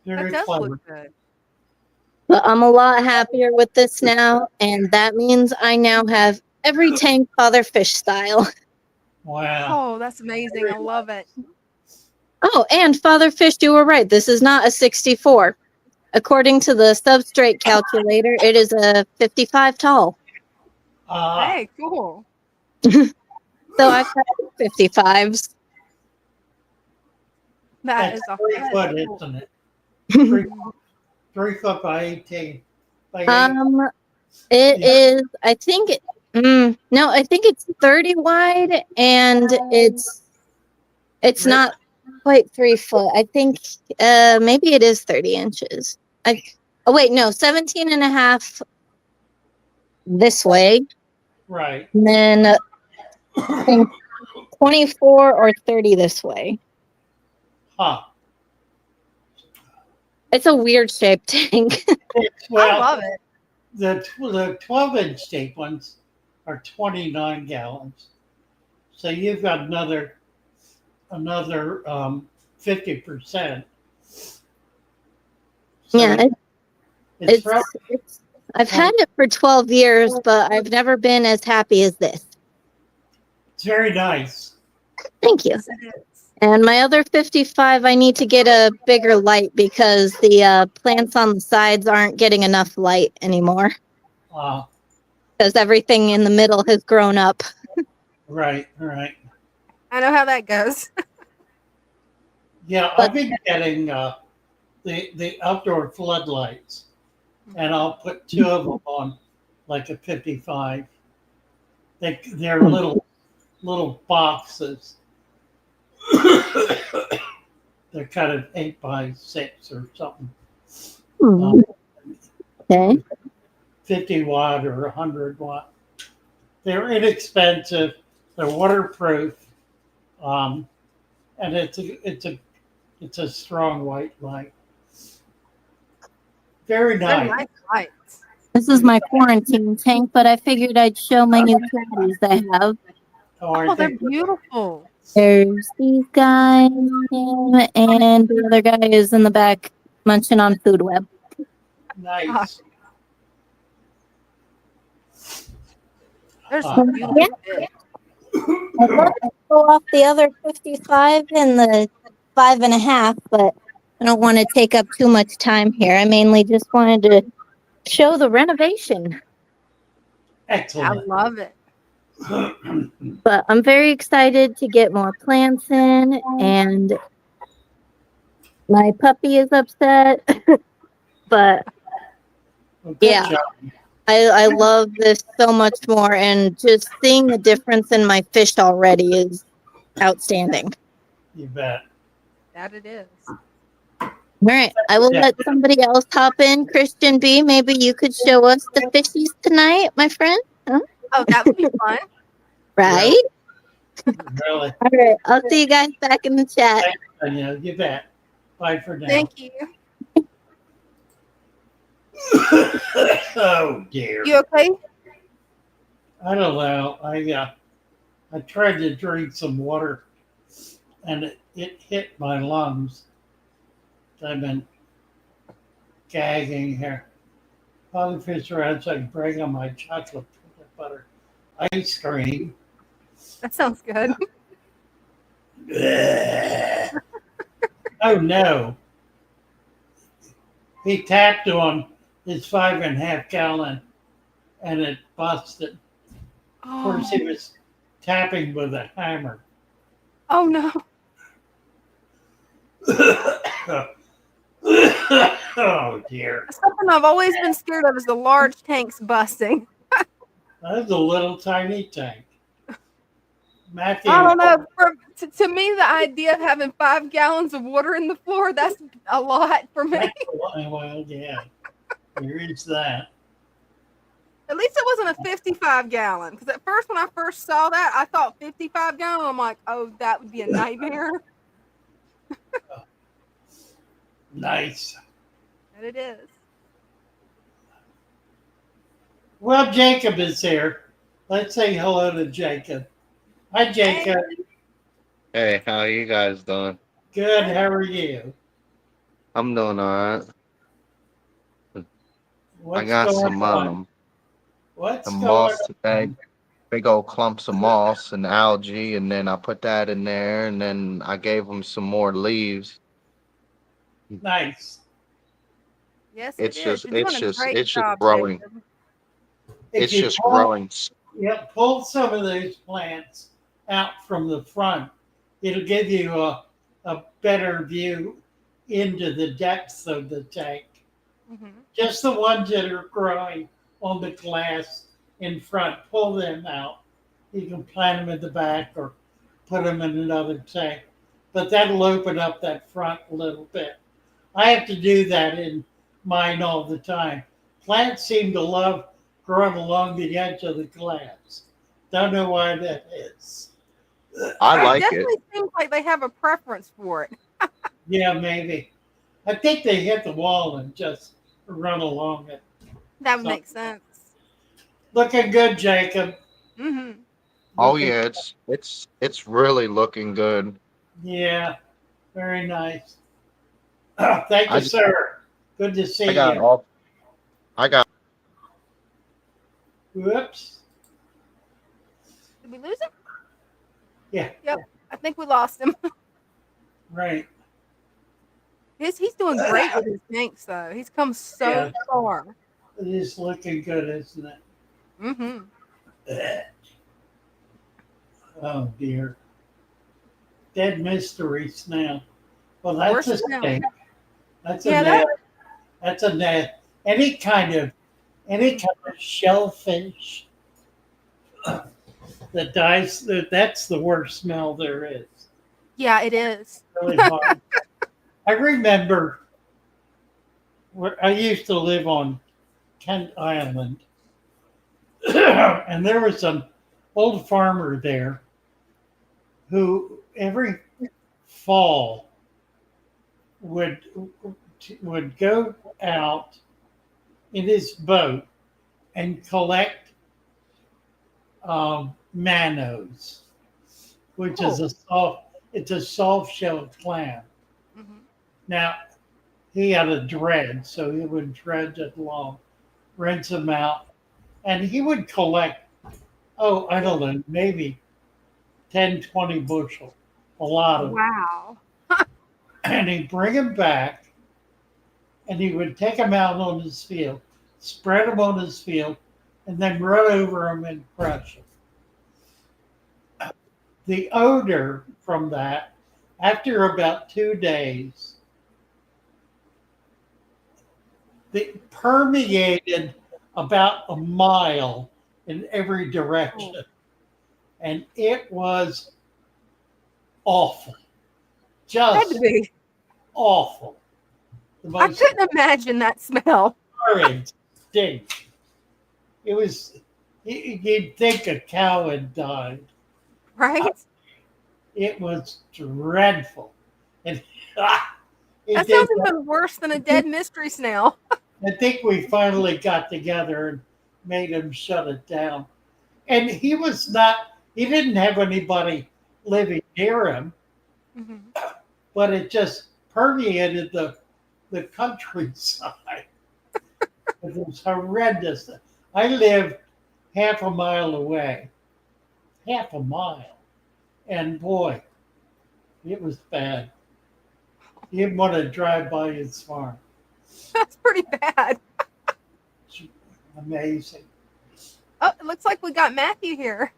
That Very does clever. look good. But I'm a lot happier with this now. And that means I now have every tank Father Fish style. Wow. Oh, that's amazing. I love it. Oh, and Father Fish, you were right. This is not a 64. According to the substrate calculator, it is a 55 tall. Hey, cool. So I've got 55s. That's Is 3 that foot, is cool. isn't it? 3 foot by 18. By 8. It is, I think, no, I think it's 30 wide and it's Really? not quite 3 foot. I think maybe it is 30 inches. Oh wait, no, 17 and a half this way. Right. And then I think 24 or 30 this way. Huh. It's a weird shaped tank. Well, I love it. the 12-inch tape ones are 29 gallons. So you've got another 50%. So Yeah, it's rough. I've had it for 12 years, but I've never been as happy as this. It's very nice. Thank you. Yes, it is. And my other 55, I need to get a bigger light because the plants on the sides aren't getting enough light anymore because everything in the middle has grown up. Right. I know how that goes. Yeah, But- I've been getting the outdoor floodlights, and I'll put 2 of them on like a 55. They're little boxes. They're kind of 8 by 6 or something. Okay. 50 watt or 100 watt. They're inexpensive. They're waterproof, and it's a strong white light. Very They're nice. nice lights. This is my quarantine tank, but I figured I'd show my new caddies I have. Oh, they're beautiful. There's these guys, him, and the other guy is in the back munching on food web. Nice. They're so beautiful. Yeah. I'd love to go off the other 55 and the 5.5, but I don't want to take up too much time here. I mainly just wanted to show the renovation. I Excellent. love it. But I'm very excited to get more plants in, and my puppy is upset. But Well, good yeah. job. I love this so much more, and just seeing the difference in my fish already is outstanding. You bet. That it is. All right, I will Yeah. let somebody else hop in. Christian B, maybe you could show us the fishies tonight, my friend. Huh? Oh, that would be fun. Right? Really. All right, I'll see you guys back in the chat. Yeah, you bet. Bye for now. Thank you. Oh dear. You okay? I don't know. I tried to drink some water, and it hit my lungs. I've been gagging here. Father Fish around so I can bring on my chocolate peanut butter ice cream. That sounds good. Oh no. He tapped on his 5.5 gallon and it busted. Of course, he was tapping with a hammer. Oh no. Oh dear. Something I've always been scared of is the large tanks busting. That's a little tiny tank. Matthew. I don't know. To me, the idea of having 5 gallons of water in the floor, that's a lot for me. Well, yeah. There is that. At least it wasn't a 55 gallon. Because at first, when I first saw that, I thought 55 gallon. I'm like, oh, that would be a nightmare. Nice. And it is. Well, Jacob is here. Let's say hello to Jacob. Hi, Jacob. Hey, how you guys doing? Good. How are you? I'm doing all right. What's I got going some on? What's some going moss today, big old clumps of moss and algae, and then I put that in there, and then I gave them some more leaves. on? Nice. Yes, It's it is. just, You're doing it's a just, great it's just job, growing. Jacob. If It's you just pull, growing. yeah, pull some of those plants out from the front. It'll give you a better view into the depths of the tank. Mm-hmm. Just the ones that are growing on the glass in front, pull them out. You can plant them in the back or put them in another tank. But that'll open up that front a little bit. I have to do that in mine all the time. Plants seem to love growing along the edge of the glass. Don't know why that is. I It like it. definitely seems like they have a preference for it. Yeah, maybe. I think they hit the wall and just run along it. That would So- make sense. Looking good, Jacob. Mm-hmm. Oh Looking- yeah, it's really looking good. Yeah, very nice. Thank you, I sir. Good to see I got you. all I got Whoops. Did we lose him? Yeah, Yep. I think we lost him. right. He's doing great with his tanks, though. He's come so Yeah. far. It is looking good, isn't it? Mm-hmm. Oh, dear. Dead mystery snail. Well, that's Worst a snail. snake. That's a Yeah, net. That's a net. Any kind of shellfish that dies, that's the worst smell there is. Yeah, it is. Really hard. I remember I used to live on Kent Island, and there was an old farmer there who every fall would go out in his boat and collect minnows, which is a soft shell clam. Mm-hmm. Now he had a dredge, so he would dredge it along, rinse them out, and he would collect, I don't know, maybe 10, 20 bushel, a lot of them. Wow. And he'd bring them back, and he would take them out on his field, spread them on his field, and then run over them and crush them. The odor from that, after about 2 days, it permeated about a mile in every direction. And it was awful. Had Just to be. awful. The I most couldn't imagine that smell. horrid stink. It was, you'd think a cow had died. Right? It was dreadful. And it That did sounds even worse than a dead mystery snail. I think we finally got together and made him shut it down. And he was not, he didn't have anybody living near him, Mhm. but it just permeated the countryside. It was horrendous. I lived half a mile away, half a mile. And boy, it was bad. You didn't want to drive by his farm. That's pretty bad. It's amazing. Oh, it looks like we got Matthew here.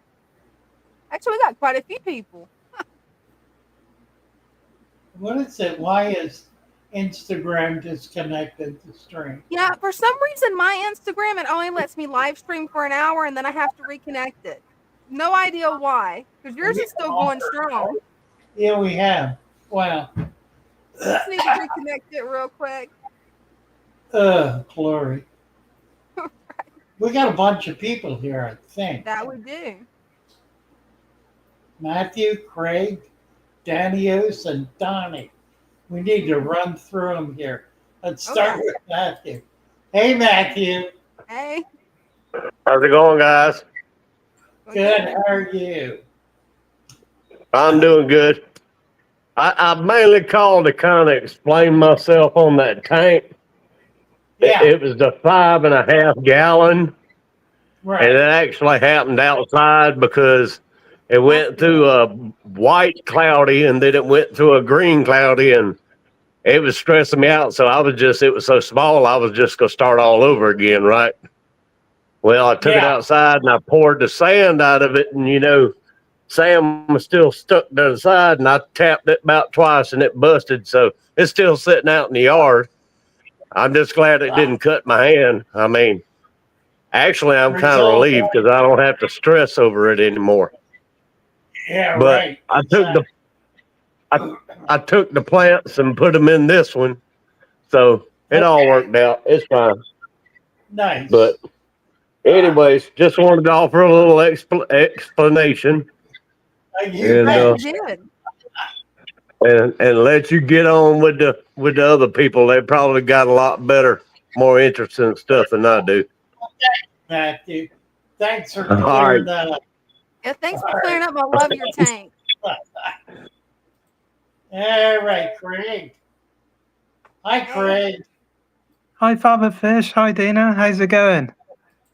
Actually, we got quite a few people. What is it? Why is Instagram disconnected the stream? Yeah, for some reason, my Instagram, it only lets me live stream for an hour and then I have to reconnect it. No idea why, because yours is still going strong. Yeah, we have. Wow. Just need to reconnect it real quick. Glory. We got a bunch of people here, I think. That we do. Matthew, Craig, Danios, and Donnie. We need to run through them here. Let's start with Matthew. Hey, Matthew. Hey. How's it going, guys? Good. How are you? I'm doing good. I mainly called to kind of explain myself on that tank. Yeah. It was the 5.5 gallon, Right. and it actually happened outside because it went through a white cloudy and then it went through a green cloudy, and it was stressing me out. So it was so small, I was just going to start all over again, right? Well, I took it outside and I poured the sand out of it, and sand was still stuck to the side, and I tapped it about twice and it busted. So it's still sitting out in the yard. I'm just glad it didn't cut my hand. I mean, actually, I'm kind of relieved because I don't have to stress over it anymore. Yeah, But right. I took the plants and put them in this one, so it all worked out. It's fine. Nice. But anyways, just wanted to offer a little explanation. You And, did. and let you get on with the other people. They probably got a lot better, more interesting stuff than I do. Matthew. Thanks for All clearing right. that up. Yeah, thanks for clearing up. I love your tank. All right, Craig. Hi, Craig. Hi, Father Fish. Hi, Dina. How's it going?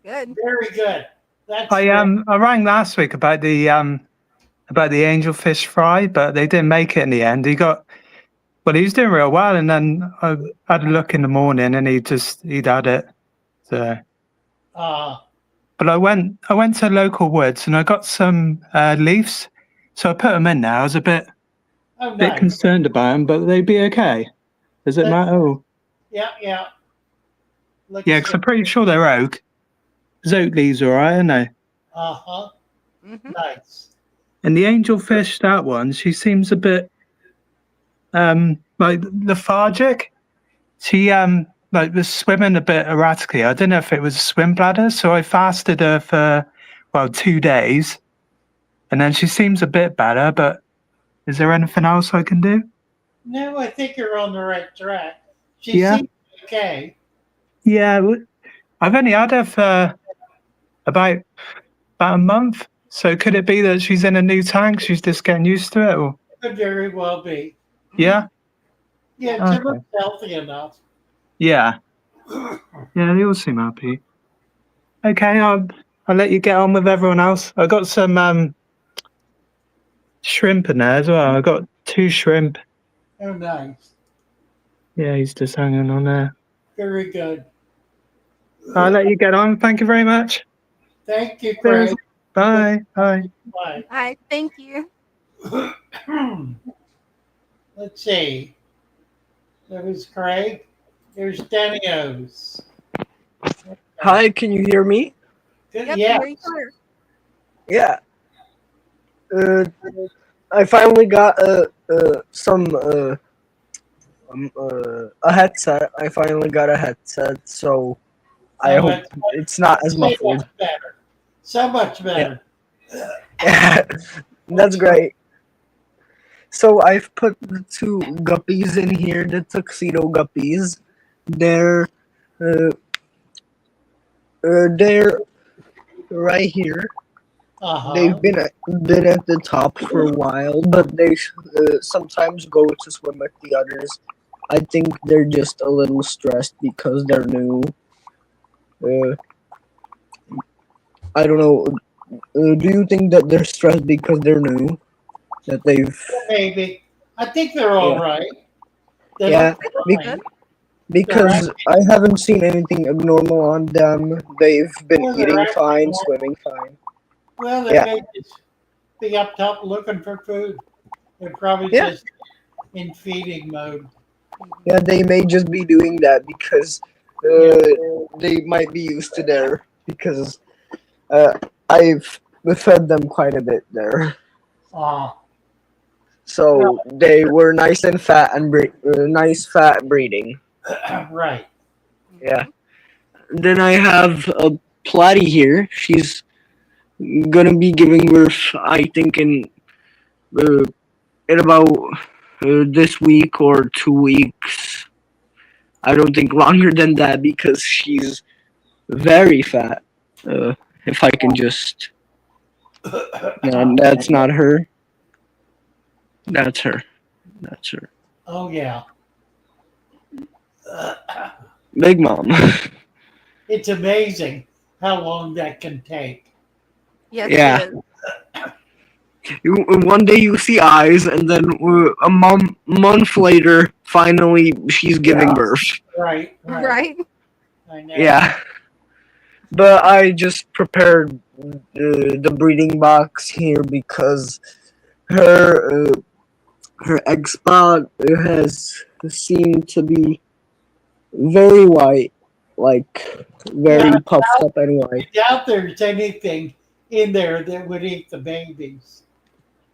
Good. Very good. That's I rang last week about the angelfish fry, but they didn't make it in the end. He was doing real well, and then I had a look in the morning, and he'd had it. So, but I went to local woods, and I got some leaves, so I put them in there. I was a bit concerned about them, but they'd be okay. Does it matter? Oh. Yeah. Yeah, because I'm pretty sure they're oak. Oak leaves are alright, aren't they? Uh-huh. Mm-hmm. Nice. And the angelfish, that one, she seems a bit like lethargic. She was swimming a bit erratically. I don't know if it was a swim bladder, so I fasted her for 2 days, and then she seems a bit better. But is there anything else I can do? No, I think you're on the right track. She seems okay. Yeah, I've only had her for about a month. So could it be that she's in a new tank? She's just getting used to it, or? Could very well be. Yeah. Yeah, she looks healthy enough. Yeah. Yeah, they all seem happy. Okay, I'll let you get on with everyone else. I got some shrimp in there as well. I got 2 shrimp. Oh, nice. Yeah, he's just hanging on there. Very good. I'll let you get on. Thank you very much. Thank you, Craig. Bye. Bye. Bye. Hi, thank you. Let's see. That was Craig. There's Danios. Hi, can you hear me? Yep, Yeah. very clear. Yeah. I finally got a headset. I finally got a headset, so I hope it's not as muffled. Much better. So much better. Yeah. That's great. So I've put the 2 guppies in here, the tuxedo guppies. They're Uh, they're right here. Uh-huh. They've been at the top for a while, but they sometimes go to swim with the others. I think they're just a little stressed because they're new. Uh, I don't know. Do you think that they're stressed because they're new? That they've Maybe. I think they're all yeah right. They yeah look be- fine. They're because acting, I haven't seen anything abnormal on them. They've been well, they're eating acting fine, normal. swimming fine. Well, they Yeah may just be up top looking for food. They're probably yeah just in feeding mode. yeah. They may just be doing that because Yeah. they might be used to there because uh, I've fed them quite a bit there. Uh, well, So they were nice and fat and nice fat breeding. right. Yeah. Then I have a platy here. She's gonna be giving birth, I think, uh, in about this week or 2 weeks. I don't think longer than that because she's very fat. If I can just, that's not her. That's her. That's her. Oh, yeah. Big mom. It's amazing how long that can take. Yes, Yeah. it is. One day you see eyes, and then a month later, finally she's giving birth. Right, right. Right? I know. Yeah, but I just prepared the breeding box here because her her egg spot has seemed to be very white, like very Yeah, puffed up and white. I doubt there's anything in there that would eat the babies.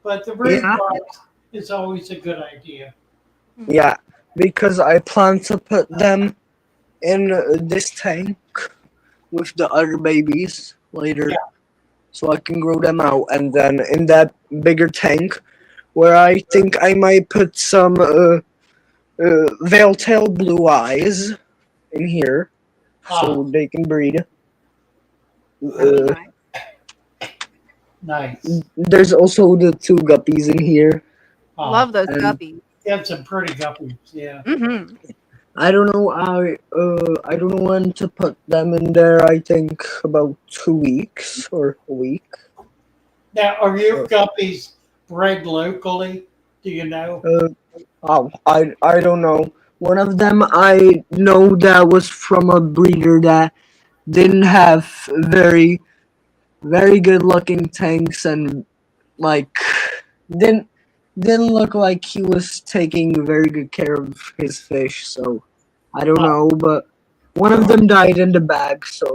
But the breed Yeah, box is always a good idea. yeah, because I plan to put them in this tank with the other babies later, Yeah. so I can grow them out, and then in that bigger tank where I think I might put some veil-tail blue eyes in here Ah, so they can breed. That'd be Uh, nice. nice. there's also the two guppies in here, Ah, Love those and guppies. you have some pretty guppies. Yeah. Mm-hmm. I don't know. I don't know when to put them in there. I think about 2 weeks or a week. Now, are your Uh, guppies bred locally? Do you know? uh, oh, I don't know. One of them I know that was from a breeder that didn't have very good looking tanks and like didn't didn't look like he was taking very good care of his fish. So I don't Ah, know, but one of them died in the bag. So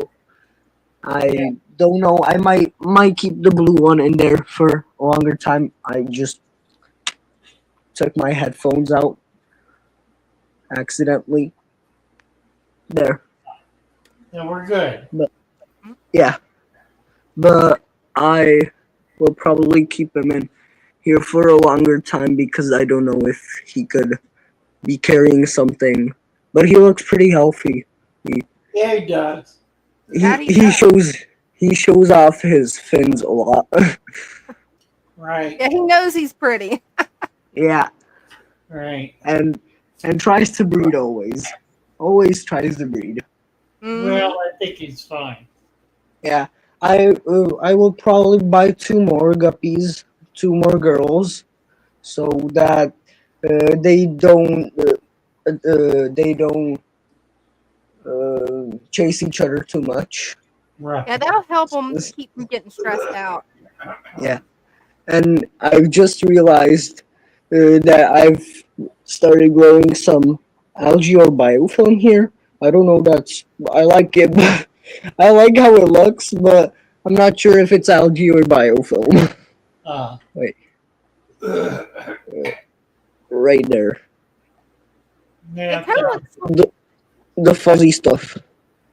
yeah, I don't know. I might keep the blue one in there for a longer time. I just took my headphones out accidentally. There, then we're good. but yeah, but I will probably keep him in here for a longer time because I don't know if he could be carrying something. But he looks pretty healthy. He Yeah, he does. he, That he he does. shows he shows off his fins a lot. Right, Yeah, he knows he's pretty. Yeah, right. and tries to breed always. Always tries to breed. Mm-hmm. Well, I think he's fine. Yeah, I will probably buy two more guppies, two more girls, so that they don't chase each other too much. Right. Yeah, that'll help them keep from getting stressed out. Yeah, and I've just realized that I've started growing some algae or biofilm here. I don't know. I like it. But I like how it looks, but I'm not sure if it's algae or biofilm. Uh, Wait, right there, yeah, It kind of looks. the fuzzy stuff.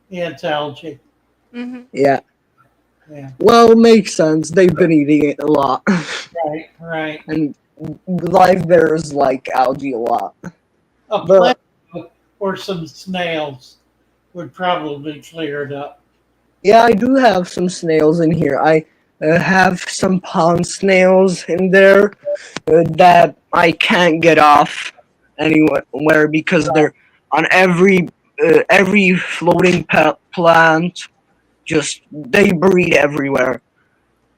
yeah, it's algae. Mm-hmm. Yeah. Yeah, Well, makes sense. They've been eating it a lot, right, right. and live bears like algae a lot. A But plant or some snails would probably clear it up. Yeah, I do have some snails in here. I have some pond snails in there that I can't get off anywhere because they're on every floating plant. Just they breed everywhere.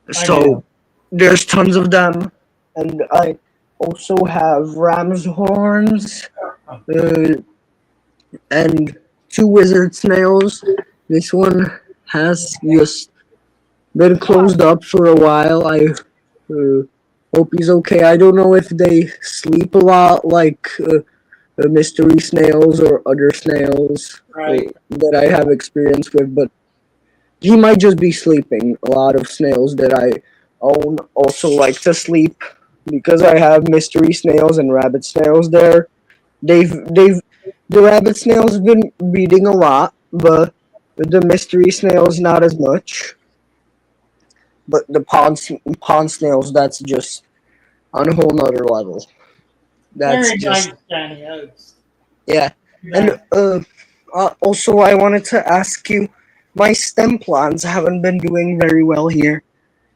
I So know. there's tons of them, and I also have ram's horns uh, and two wizard snails. This one has just been closed up for a while. I uh, hope he's okay. I don't know if they sleep a lot like mystery snails or other snails Right. that I have experience with, but he might just be sleeping. A lot of snails that I own also like to sleep because I have mystery snails and rabbit snails there. They've the rabbit snails have been breeding a lot, but the mystery snails not as much. But the pond snails, that's just on a whole nother level. That's Very just nice, Danny Oaks. yeah. Nice. And also I wanted to ask you, my stem plants haven't been doing very well here.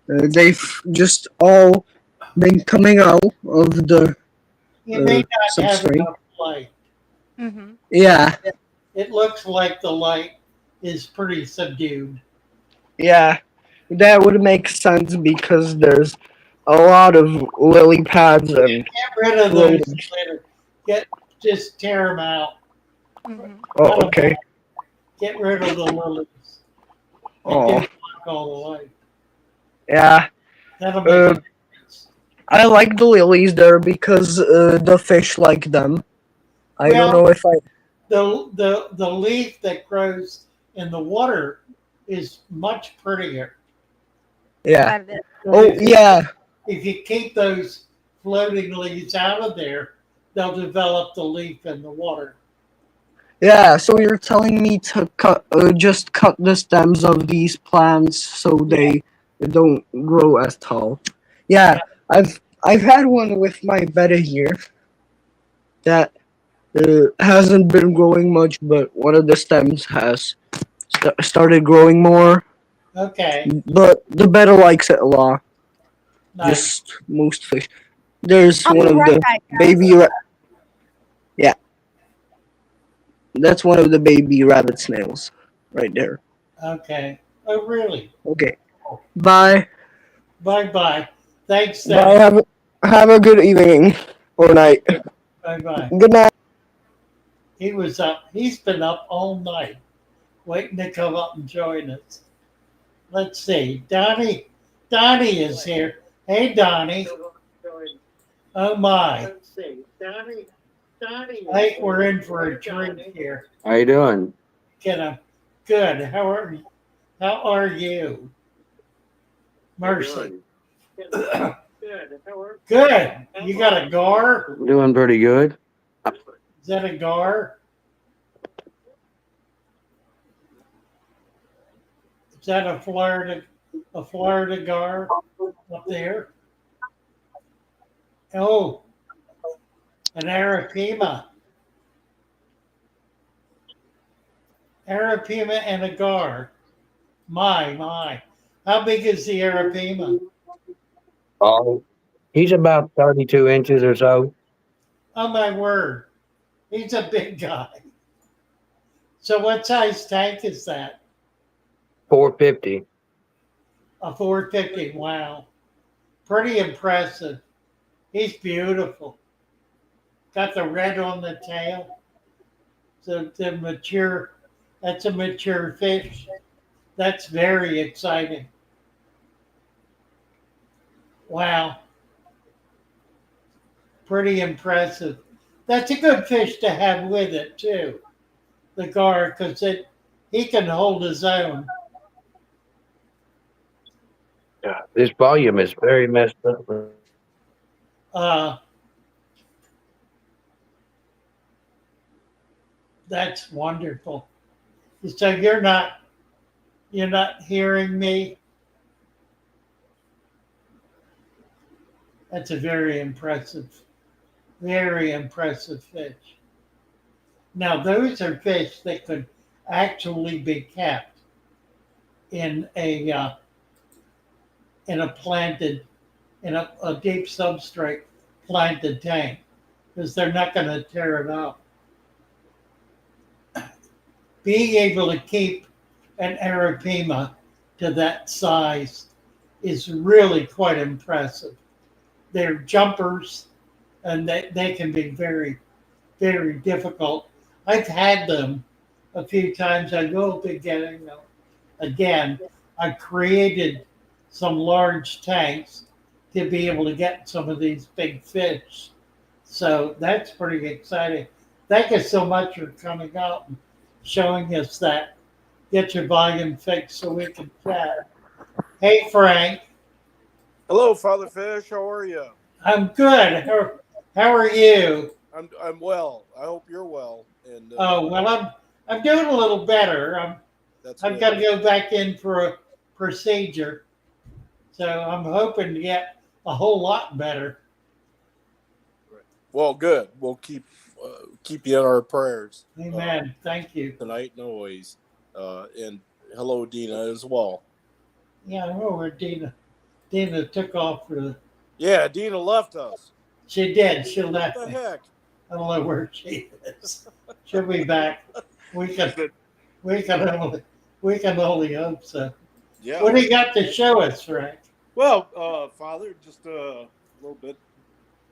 They've just all been coming out of the You may not have substrate. enough light. Mm-hmm. Yeah, It looks like the light is pretty subdued. yeah, that would make sense because there's a lot of lily pads and Get rid of those foliage. later. Just tear them out. Mm-hmm. Oh, okay. Get rid of the lilies. They Oh, do block all the light. yeah. That'll make Uh, a difference. I like the lilies there because the fish like them. I don't Well, know if I. the leaf that grows in the water is much prettier. Yeah. That is. So Oh, yeah. if you keep those floating leaves out of there, they'll develop the leaf in the water. Yeah, so you're telling me to just cut the stems of these plants so they don't grow as tall. Yeah, I've had one with my betta here that hasn't been growing much, but one of the stems has started growing more. Okay, But the betta likes it a lot. nice. Just most fish. There's I'll one be of right the back, guys. baby. Yeah, that's one of the baby rabbit snails right there. Okay. Oh, really? Okay. Bye. Bye bye. Thanks, Bye. then. Have a good evening or night. Bye bye. Good night. He was up. He's been up all night waiting to come up and join us. Let's see. Donnie is here. Hey, Donnie. Oh, my. Let's see. Donnie. I think we're in for a treat here. How you doing? Get him. Good. How are you? Mercy. Good. You got a gar? Doing pretty good. Is that a gar? Is that a Florida gar up there? Oh, an Arapima. Arapima and a gar. My. How big is the Arapima? Oh, he's about 32 inches or so. Oh, my word. He's a big guy. So what size tank is that? 450. A 450. Wow. Pretty impressive. He's beautiful. Got the red on the tail. So that's a mature fish. That's very exciting. Wow. Pretty impressive. That's a good fish to have with it too. The gar, because he can hold his own. Yeah, this volume is very messed up. Uh, that's wonderful. So you're not hearing me. That's a very impressive fish. Now those are fish that could actually be kept in a planted in a deep substrate planted tank because they're not going to tear it up. Being able to keep an Arapima to that size is really quite impressive. They're jumpers and they can be very, very difficult. I've had them a few times. I will be getting them again. I created some large tanks to be able to get some of these big fish. So that's pretty exciting. Thank you so much for coming out and showing us that. Get your volume fixed so we can chat. Hey, Frank. Hello, Father Fish. How are you? I'm good. How are you? I'm well. I hope you're well. And Oh well, I'm doing a little better. I've got to go back in for a procedure, so I'm hoping to get a whole lot better. Well, good. We'll keep you in our prayers. Amen. Thank you. Tonight and always. And hello, Dina, as well. Yeah, I know where Dina took off for the. Yeah, Dina left us. She did. She left. What the me. heck? I don't know where she is. She'll be back. We can only hope so. Yeah. What do you got to show us, Frank? Well, Father, just a little bit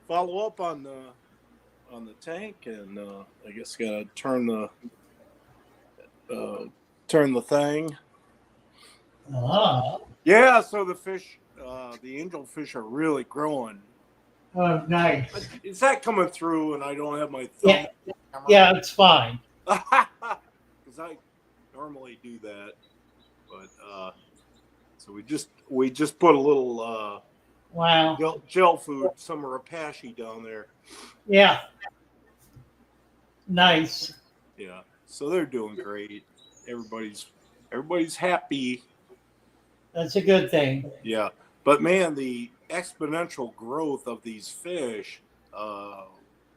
follow up on the tank, and I guess gotta turn the thing. Yeah, so the fish, the angel fish are really growing. Oh, nice. Is that coming through? And I don't have my thumb. Yeah, it's fine. Because I normally do that, but so we just put a little wow gel food, some rapashi down there. Yeah. Nice. Yeah, so they're doing great. Everybody's happy. That's a good thing. Yeah, but man, the exponential growth of these fish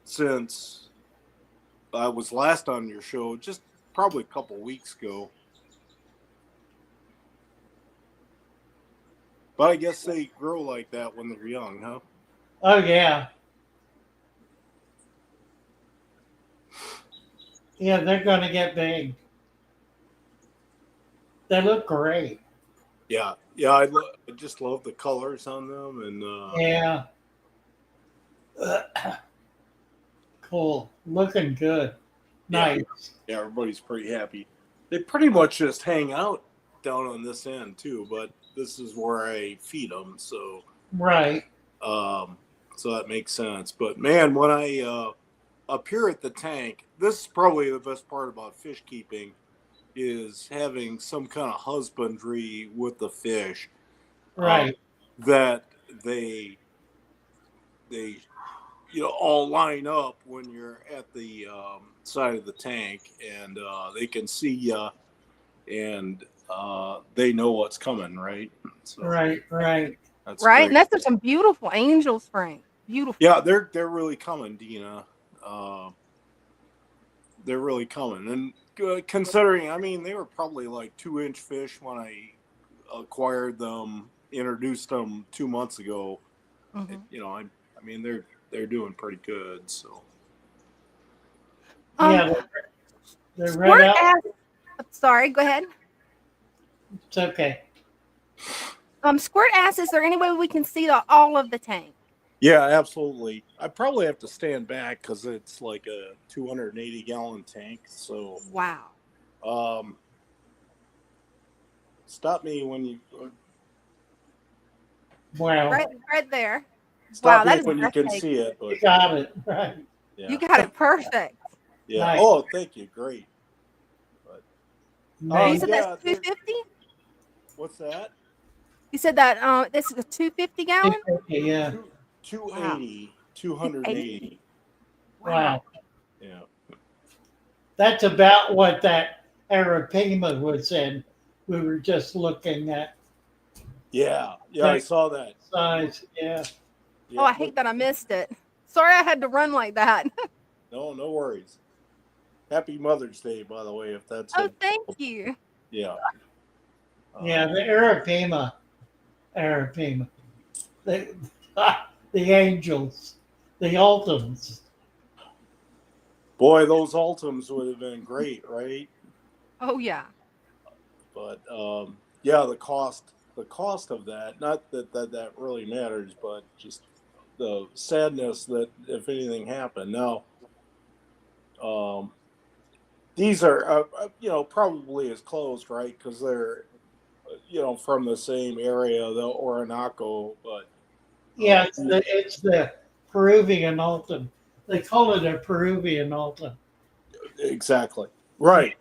since I was last on your show, just probably a couple weeks ago. But I guess they grow like that when they're young, huh? Oh yeah. Yeah, they're gonna get big. They look great. Yeah, I just love the colors on them, and yeah. Cool, looking good. Nice. Yeah, everybody's pretty happy. They pretty much just hang out down on this end too, but this is where I feed them, so right. So that makes sense. But man, when I up here at the tank, this is probably the best part about fish keeping, is having some kind of husbandry with the fish. Right. That they all line up when you're at the side of the tank, and they can see you, and they know what's coming, right? So right. That's right. great. And that's some beautiful angels, Frank. Beautiful. Yeah, they're really coming, Dina. They're really coming, and considering, I mean, they were probably like 2-inch fish when I acquired them, introduced them 2 months ago. Mm-hmm. I mean, they're doing pretty good. So Yeah, they're red out. Sorry, go ahead. It's okay. Squirt asked, is there any way we can see all of the tank? yeah, absolutely. I probably have to stand back because it's like a 280-gallon tank. So wow. Stop me when you. Wow. Right there. Stop wow, me when you can see it. But you got it right. Yeah. You got it perfect. Yeah. Nice. Oh, thank you. Great. But You said that's 250? What's that? You said that this is a 250 gallon? Yeah. 280. 280. Wow. Yeah. That's about what that Arapima was in. We were just looking at. Yeah, I saw that. Size, yeah. Oh, I hate that I missed it. Sorry I had to run like that. No worries. Happy Mother's Day, by the way, if that's Oh, thank you. yeah. Yeah, the Arapima, the the angels, the ultims. Boy, those Ultims would have been great, right? Oh yeah. But yeah, the cost of that, not that really matters, but just the sadness that if anything happened. Now, um, these are probably as closed, right? Because they're from the same area, the Orinoco, but Yeah, it's the Peruvian ultim. They call it a Peruvian ultim. exactly right.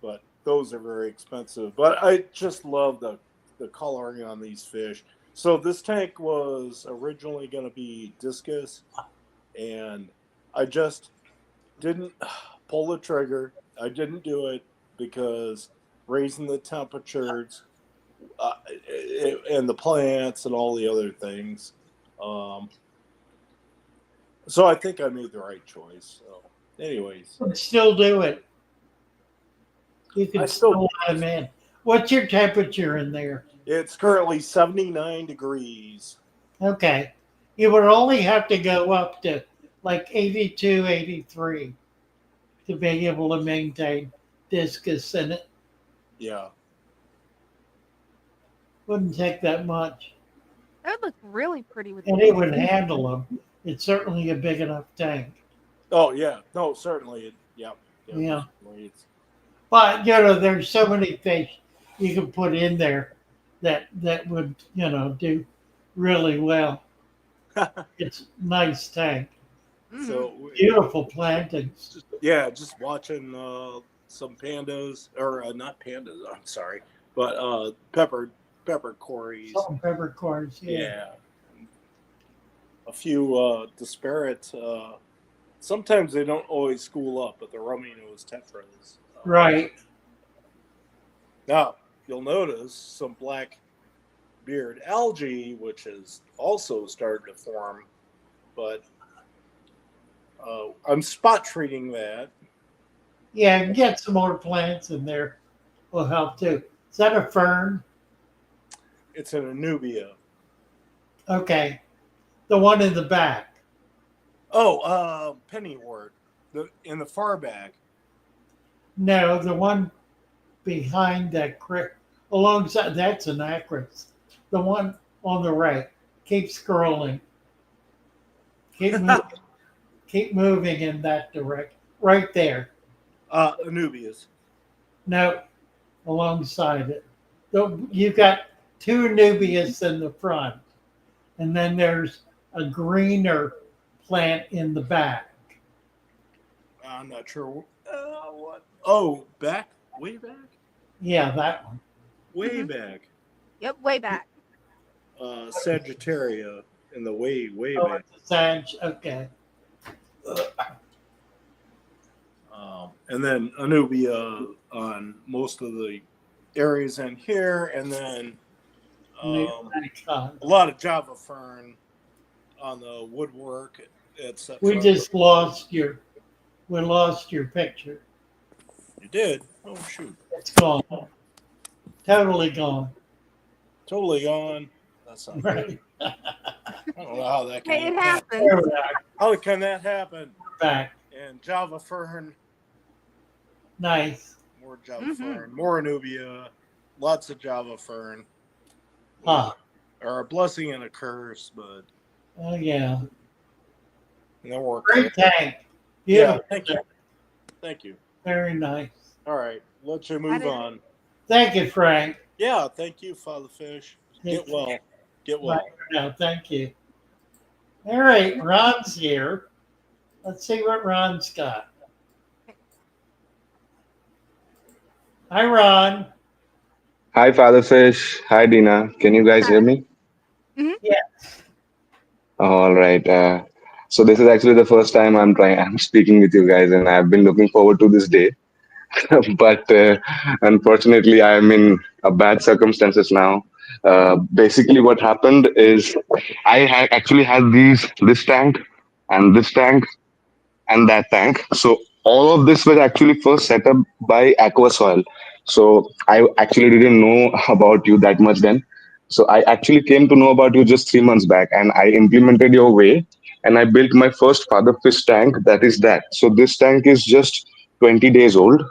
But those are very expensive. But I just love the coloring on these fish. So this tank was originally going to be discus, and I just didn't pull the trigger. I didn't do it because raising the temperatures and the plants and all the other things. Um, so I think I made the right choice. So, anyways, But still do it. You I can still still let them in. What's your temperature in there? it's currently 79 degrees. Okay. You would only have to go up to like 82, 83 to be able to maintain discus in it. Yeah. Wouldn't take that much. That would look really pretty with And it would handle them. It's certainly a big enough tank. Oh yeah. No, certainly. Yeah. Yeah. It's, But, there's so many fish you can put in there that would, do really well. It's a nice tank. so Beautiful plantings. yeah, just watching some pandas or not pandas. I'm sorry, but peppercorns. Salt and peppercorns. Yeah. A few disparate. Sometimes they don't always school up, but the rummy nose tetras. Right. Now you'll notice some black beard algae, which has also started to form, but I'm spot treating that. Yeah, get some more plants in there will help too. Is that a fern? It's an Anubia. Okay. The one in the back. Oh, pennywort. In the far back. No, the one behind that alongside, that's an acris. The one on the right. Keep scrolling. Keep moving. Keep moving in that direction. Right there. Anubias. No, alongside it. You've got two Anubias in the front, and then there's a greener plant in the back. I'm not sure. What? Oh, back? Way back? Yeah, that one. Way back. Yep, way back. Sagittaria in the way back. Sag, okay. And then Anubia on most of the areas in here, and then a lot of Java fern on the woodwork, etc. We just lost your picture. You did? Oh shoot! It's gone. Totally gone. Totally gone. That's not right. I don't know how that can Hey, it happen. happens. How can that happen? Back. And Java fern. Nice. More Java fern. More Anubia. Lots of Java fern. Huh. Are a blessing and a curse, but. Oh yeah. And then we're great tank. Yeah. Thank you. Thank you. Very nice. All right. Let you move on. Thank you, Frank. Yeah. Thank you, Father Fish. Get well. Get well. Bye for now. Thank you. All right. Ron's here. Let's see what Ron's got. Hi, Ron. Hi, Father Fish. Hi, Dina. Can you guys hear me? Yes. All right. So this is actually the first time I'm speaking with you guys, and I've been looking forward to this day. But unfortunately, I'm in a bad circumstances now. Basically, what happened is I actually had this tank and this tank, and that tank. So all of this was actually first set up by Aquasoil. So I actually didn't know about you that much then. So I actually came to know about you just 3 months back, and I implemented your way, and I built my first father fish tank. That is that. So this tank is just 20 days old,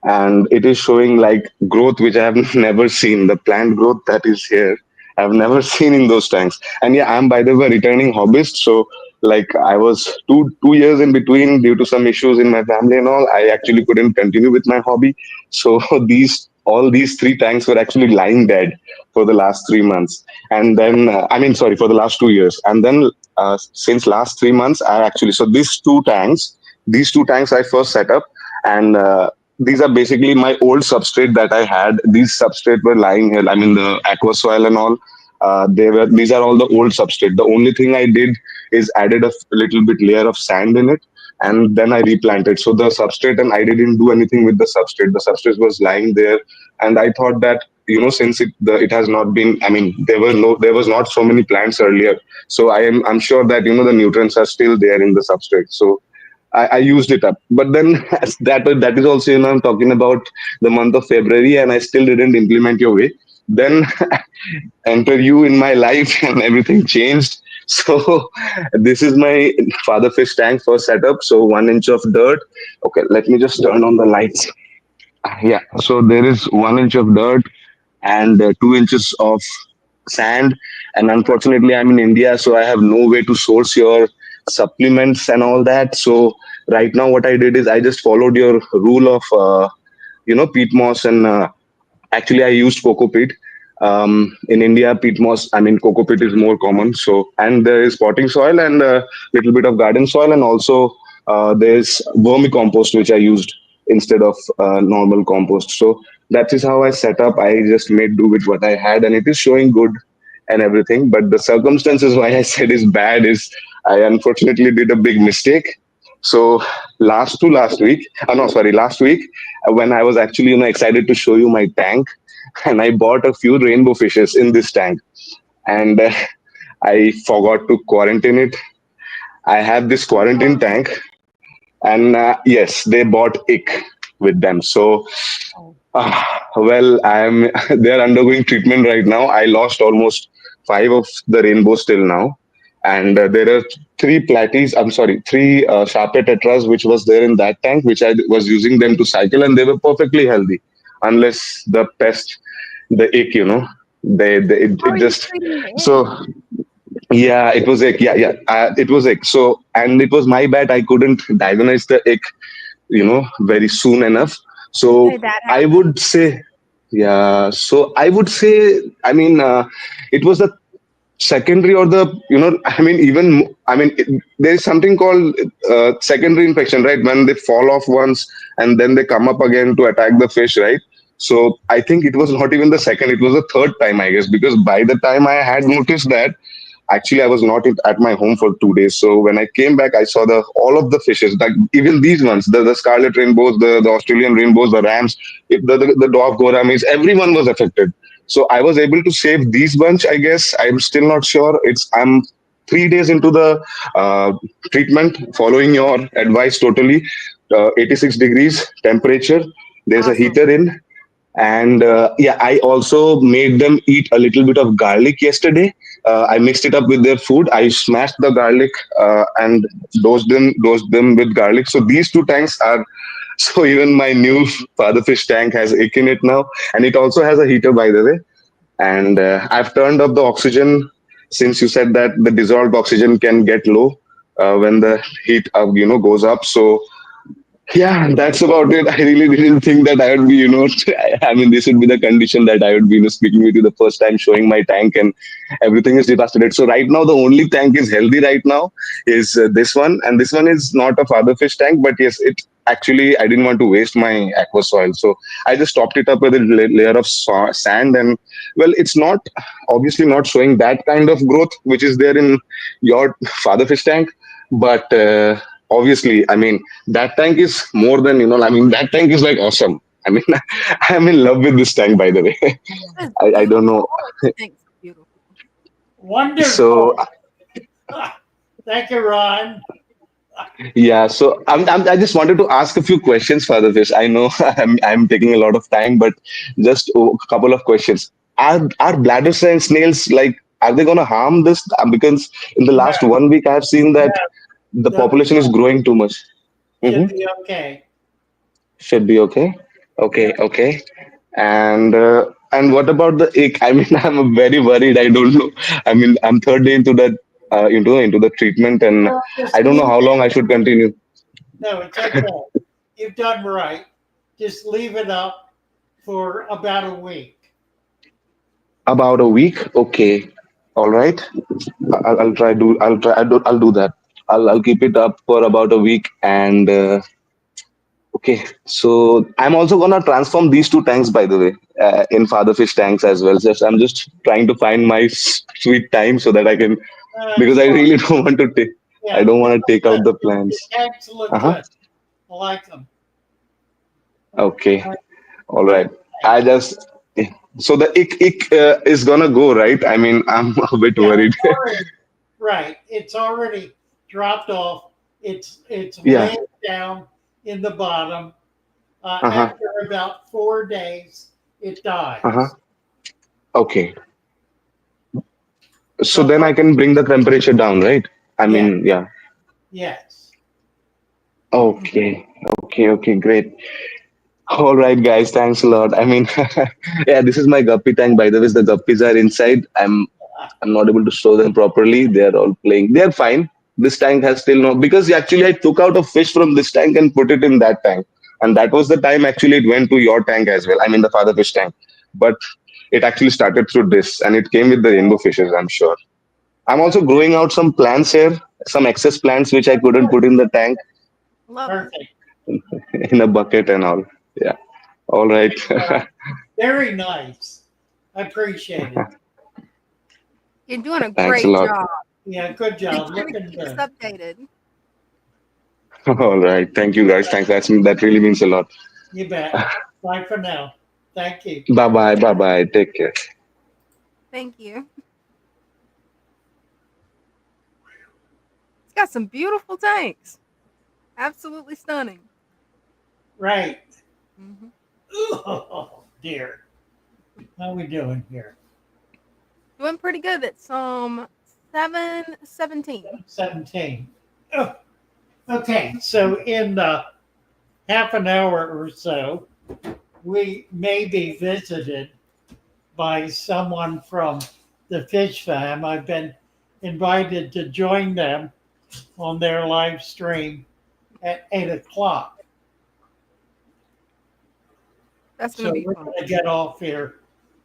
and it is showing like growth which I have never seen. The plant growth that is here, I've never seen in those tanks. And yeah, I'm by the way returning hobbyist. So like I was 2 years in between due to some issues in my family and all. I actually couldn't continue with my hobby. So these all these three tanks were actually lying dead for the last 3 months. And then I mean, sorry, for the last 2 years. And then since last 3 months, I actually so these two tanks I first set up, and these are basically my old substrate that I had. These substrate were lying here. I mean, the aqua soil and all. These are all the old substrate. The only thing I did is added a little bit layer of sand in it, and then I replanted. So the substrate, and I didn't do anything with the substrate. The substrate was lying there, and I thought that since it has not been. I mean, there was not so many plants earlier. So I'm sure that the nutrients are still there in the substrate. So I used it up. But then that is also, I'm talking about the month of February, and I still didn't implement your way. Then enter you in my life, and everything changed. So this is my father fish tank first setup. So 1 inch of dirt. Okay, let me just turn on the lights. Yeah, so there is 1 inch of dirt and 2 inches of sand. And unfortunately, I'm in India, so I have no way to source your supplements and all that. So right now, what I did is I just followed your rule of peat moss, and actually I used coco peat. In India, peat moss, I mean coco peat is more common. So, and there is potting soil and a little bit of garden soil, and also there's vermicompost which I used instead of normal compost. So that is how I set up. I just made do with what I had, and it is showing good and everything. But the circumstances why I said is bad is I unfortunately did a big mistake. So last week, no, sorry, last week, when I was actually excited to show you my tank, and I bought a few rainbow fishes in this tank, and I forgot to quarantine it. I have this quarantine tank, and yes, they bought ick with them. So well, I'm they're undergoing treatment right now. I lost almost five of the rainbows till now, and there are three platies. I'm sorry, three Sharpe tetras which was there in that tank, which I was using them to cycle, and they were perfectly healthy, unless the pest, the ick, How it are you just treating the so. egg? Yeah, it was ick. Yeah, it was ick. So, and it was my bad. I couldn't diagnose the ick, very soon enough. So Hey, that I happens. would say, yeah. So I would say, I mean, it was the secondary or the, I mean, even, I mean, there is something called secondary infection, right? When they fall off once and then they come up again to attack the fish, right? So I think it was not even the second, it was the third time, I guess, because by the time I had noticed that, actually I was not at my home for 2 days. So when I came back, I saw the all of the fishes, like even these ones, the scarlet rainbows, the Australian rainbows, the rams, the dwarf gouramis, everyone was affected. So I was able to save these bunch, I guess. I'm still not sure. I'm 3 days into the uh, treatment, following your advice totally. 86 degrees temperature, there's a Awesome. heater in, and yeah, I also made them eat a little bit of garlic yesterday. I mixed it up with their food. I smashed the garlic and dosed them with garlic. So these two tanks are so even my new father fish tank has ick in it now, and it also has a heater, by the way. And I've turned up the oxygen, since you said that the dissolved oxygen can get low when the heat goes up. So yeah, that's about it. I really didn't think that I would be, I mean, this would be the condition that I would be, speaking with you the first time, showing my tank, and everything is devastated. So right now, the only tank is healthy right now is this one, and this one is not a father fish tank, but yes, it actually I didn't want to waste my aqua soil, so I just topped it up with a layer of sand, and well, it's not obviously not showing that kind of growth which is there in your father fish tank, but. Obviously, I mean, that tank is more than, I mean, that tank is like awesome. I mean, I'm in love with this tank, by the way. It's I don't beautiful. know. All of the things are beautiful. So, Wonderful. Thank you, Ron. Yeah, so I just wanted to ask a few questions, Father Fish. I know I'm taking a lot of time, but just a couple of questions. Are bladder snails like, are they going to harm this? Because in the No, last 1 week, I have seen no, that the they'll be population is growing too much. should Hmm. be okay. Should be okay. Yeah. Okay, okay. And what about the ick? I mean, I'm very worried. I don't know. I mean, I'm third day into that into the treatment, and Well, just I don't know leave how long I should continue. No, it's okay. You've done right. Just leave it up for about a week. About a week. Okay. All right. I'll try do. I'll do that. I'll keep it up for about a week. And okay. So I'm also gonna transform these two tanks, by the way, in Father Fish tanks as well. Just I'm just trying to find my sweet time so that I can, because It's I fine. really don't want to take. I Yeah, don't they want to look take good. out the The plants. tanks look Uh huh. good. I like them. Okay. All Good. right. I just. So the ick is gonna go, right? I mean, I'm a bit Yeah, worried. it's already right. It's already dropped off. It's Yeah. laying down in the bottom. Uh huh. After about 4 days, it Uh huh. dies. Okay. So So then I can bring the temperature down, right? I yeah, mean, yeah. yes. Okay. Okay. Okay. Great. All right, guys. Thanks a lot. I mean, yeah, this is my guppy tank. By the way, the guppies are inside. I'm not able to show them properly. They're all playing. They're fine. This tank has still no, because actually I took out a fish from this tank and put it in that tank, and that was the time actually it went to your tank as well. I mean the father fish tank, but it actually started through this, and it came with the rainbow fishes. I'm sure. I'm also Okay. growing out some plants here, some excess plants which I couldn't put in the tank Love it. Perfect. in a bucket and all. Yeah. All right. Very nice. I appreciate it. You're doing a Thanks a great lot. job. Yeah, good Make job. sure to Looking keep us good. updated. All right. Thank you, guys. Thanks. That really means a lot. You bet. Bye for now. Thank you. Bye bye. Bye bye. Take care. Thank you. It's got some beautiful tanks. Absolutely stunning. Right. Hmm. Oh dear. How we doing here? Doing pretty good. It's 7:17. 17. Oh, okay. So in half an hour or so, we may be visited by someone from the fish farm. I've been invited to join them on their live stream at 8 o'clock. That's gonna So be we're fun. going to get off here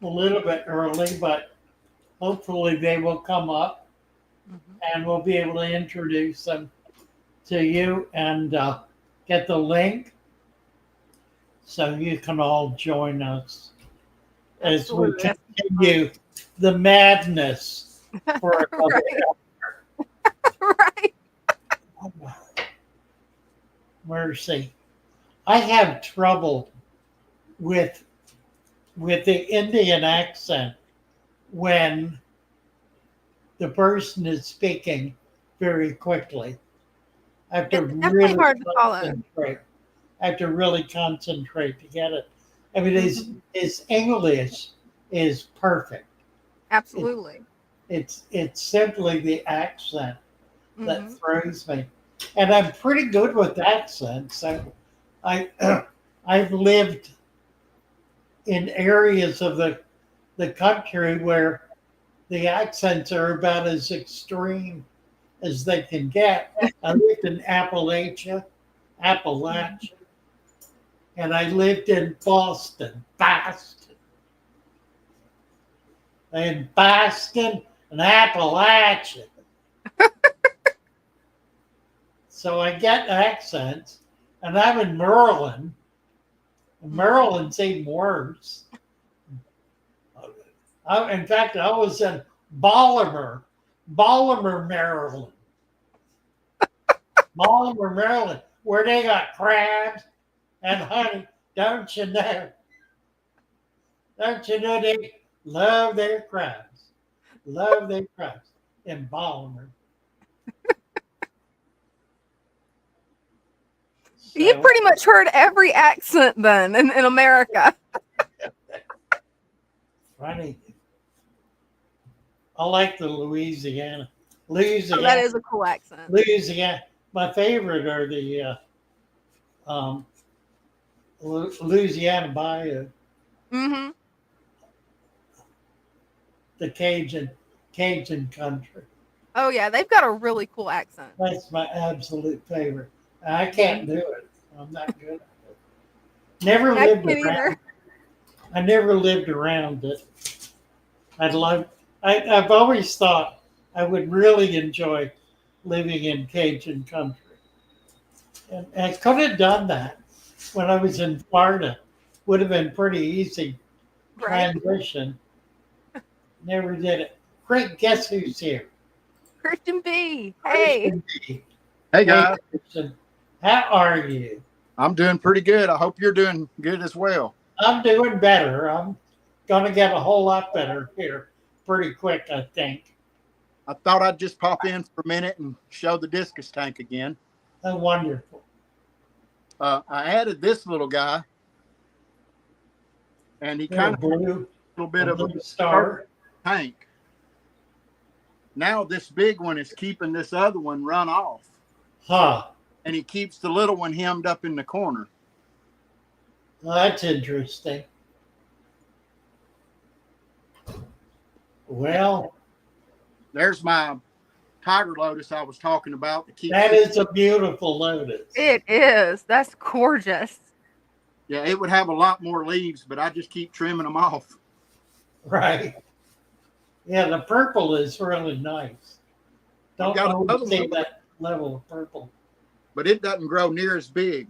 a little bit early, but hopefully they will come up Hmm. and we'll be able to introduce them to you and get the link so you can all join us as we Absolutely. That's gonna continue the madness be fun. for another Right. hour. Mercy. I have trouble with the Indian accent when the person is speaking very quickly. I have to It's definitely really hard to follow. concentrate. I have to really concentrate to get it. I mean, Hmm. his English is perfect. It, Absolutely. it's simply the accent that Hmm. throws me, and I'm pretty good with accents. I I've lived in areas of the country where the accents are about as extreme as they can get. I lived in Appalachia, and I lived in Boston, in Boston and Appalachia. So I get accents, and I'm in Maryland. Maryland's even worse. In fact, I was in Baltimore, Maryland. Baltimore, Maryland, where they got crabs and honey. Don't you know? Don't you know they love their crabs? Love their crabs in Baltimore. You So, pretty much heard every accent then in America. funny. I like the Louisiana. Oh, that is a cool accent. Louisiana. My favorite are the Louisiana Bayou, Mm-hmm. the Cajun country. Oh yeah, they've got a really cool accent. That's my absolute favorite. I can't do it. I'm not good at it. Never I lived can't around. either. I never lived around it. I've always thought I would really enjoy living in Cajun country. And I could have done that when I was in Florida. Would have been pretty easy Right. transition. Never did it. Great, guess who's here? Christian B. Hey. Christian B. Hey guys, Christian, how are you? I'm doing pretty good. I hope you're doing good as well. I'm doing better. I'm gonna get a whole lot better here pretty quick, I think. I thought I'd just pop in for a minute and show the discus tank again. Oh, wonderful. I added this little guy, and he kind of a little bit of a star tank. Now this big one is keeping this other one run off. Huh. And he keeps the little one hemmed up in the corner. Well, that's interesting. Well, there's my tiger lotus I was talking about. That is a beautiful lotus. It is. That's gorgeous. Yeah, it would have a lot more leaves, but I just keep trimming them off. Right. Yeah, the purple is really nice. Don't always see that level of purple. But it doesn't grow near as big.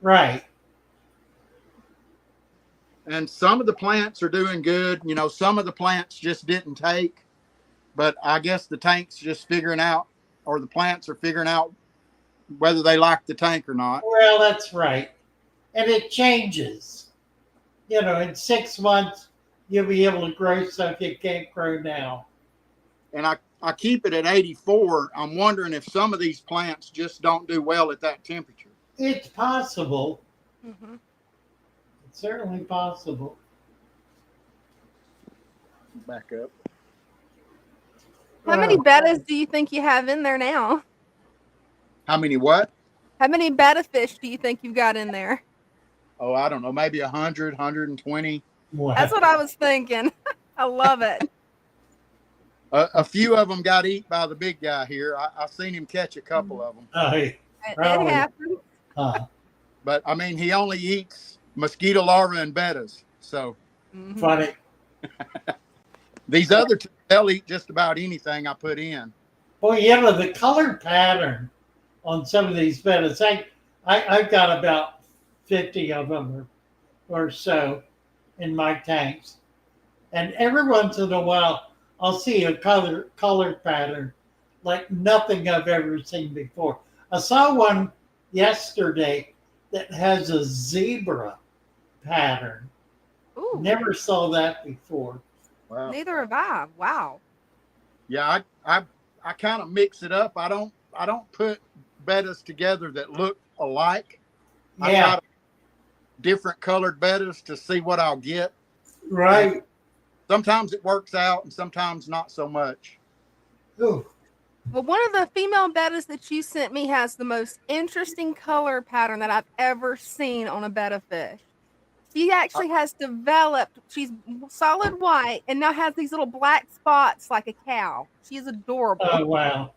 Right. And some of the plants are doing good. You know, some of the plants just didn't take. But I guess the tank's just figuring out, or the plants are figuring out whether they like the tank or not. Well, that's right. And it changes. You know, in 6 months, you'll be able to grow stuff you can't grow now. And I keep it at 84. I'm wondering if some of these plants just don't do well at that temperature. It's possible. Mm-hmm. It's certainly possible. Back up. How many bettas do you think you have in there now? How many what? How many betta fish do you think you've got in there? Oh, I don't know. Maybe 100, 120. Wow. That's what I was thinking. I love it. A few of them got eaten by the big guy here. I seen him catch a couple of them. It happens. But I mean, he only eats mosquito larvae and bettas. So funny. These other two, they'll eat just about anything I put in. Well, you know, the color pattern on some of these bettas, I've got about 50 of them or so in my tanks. And every once in a while, I'll see a color pattern like nothing I've ever seen before. I saw one yesterday that has a zebra pattern. Ooh. Never saw that before. Wow. Neither have I. Wow. Yeah, I kind of mix it up. I don't put bettas together that look alike. Yeah. I try to different colored bettas to see what I'll get. Right. And sometimes it works out and sometimes not so much. Ooh. Well, one of the female bettas that you sent me has the most interesting color pattern that I've ever seen on a betta fish. She actually has developed, she's solid white and now has these little black spots like a cow. She is adorable. Oh, wow.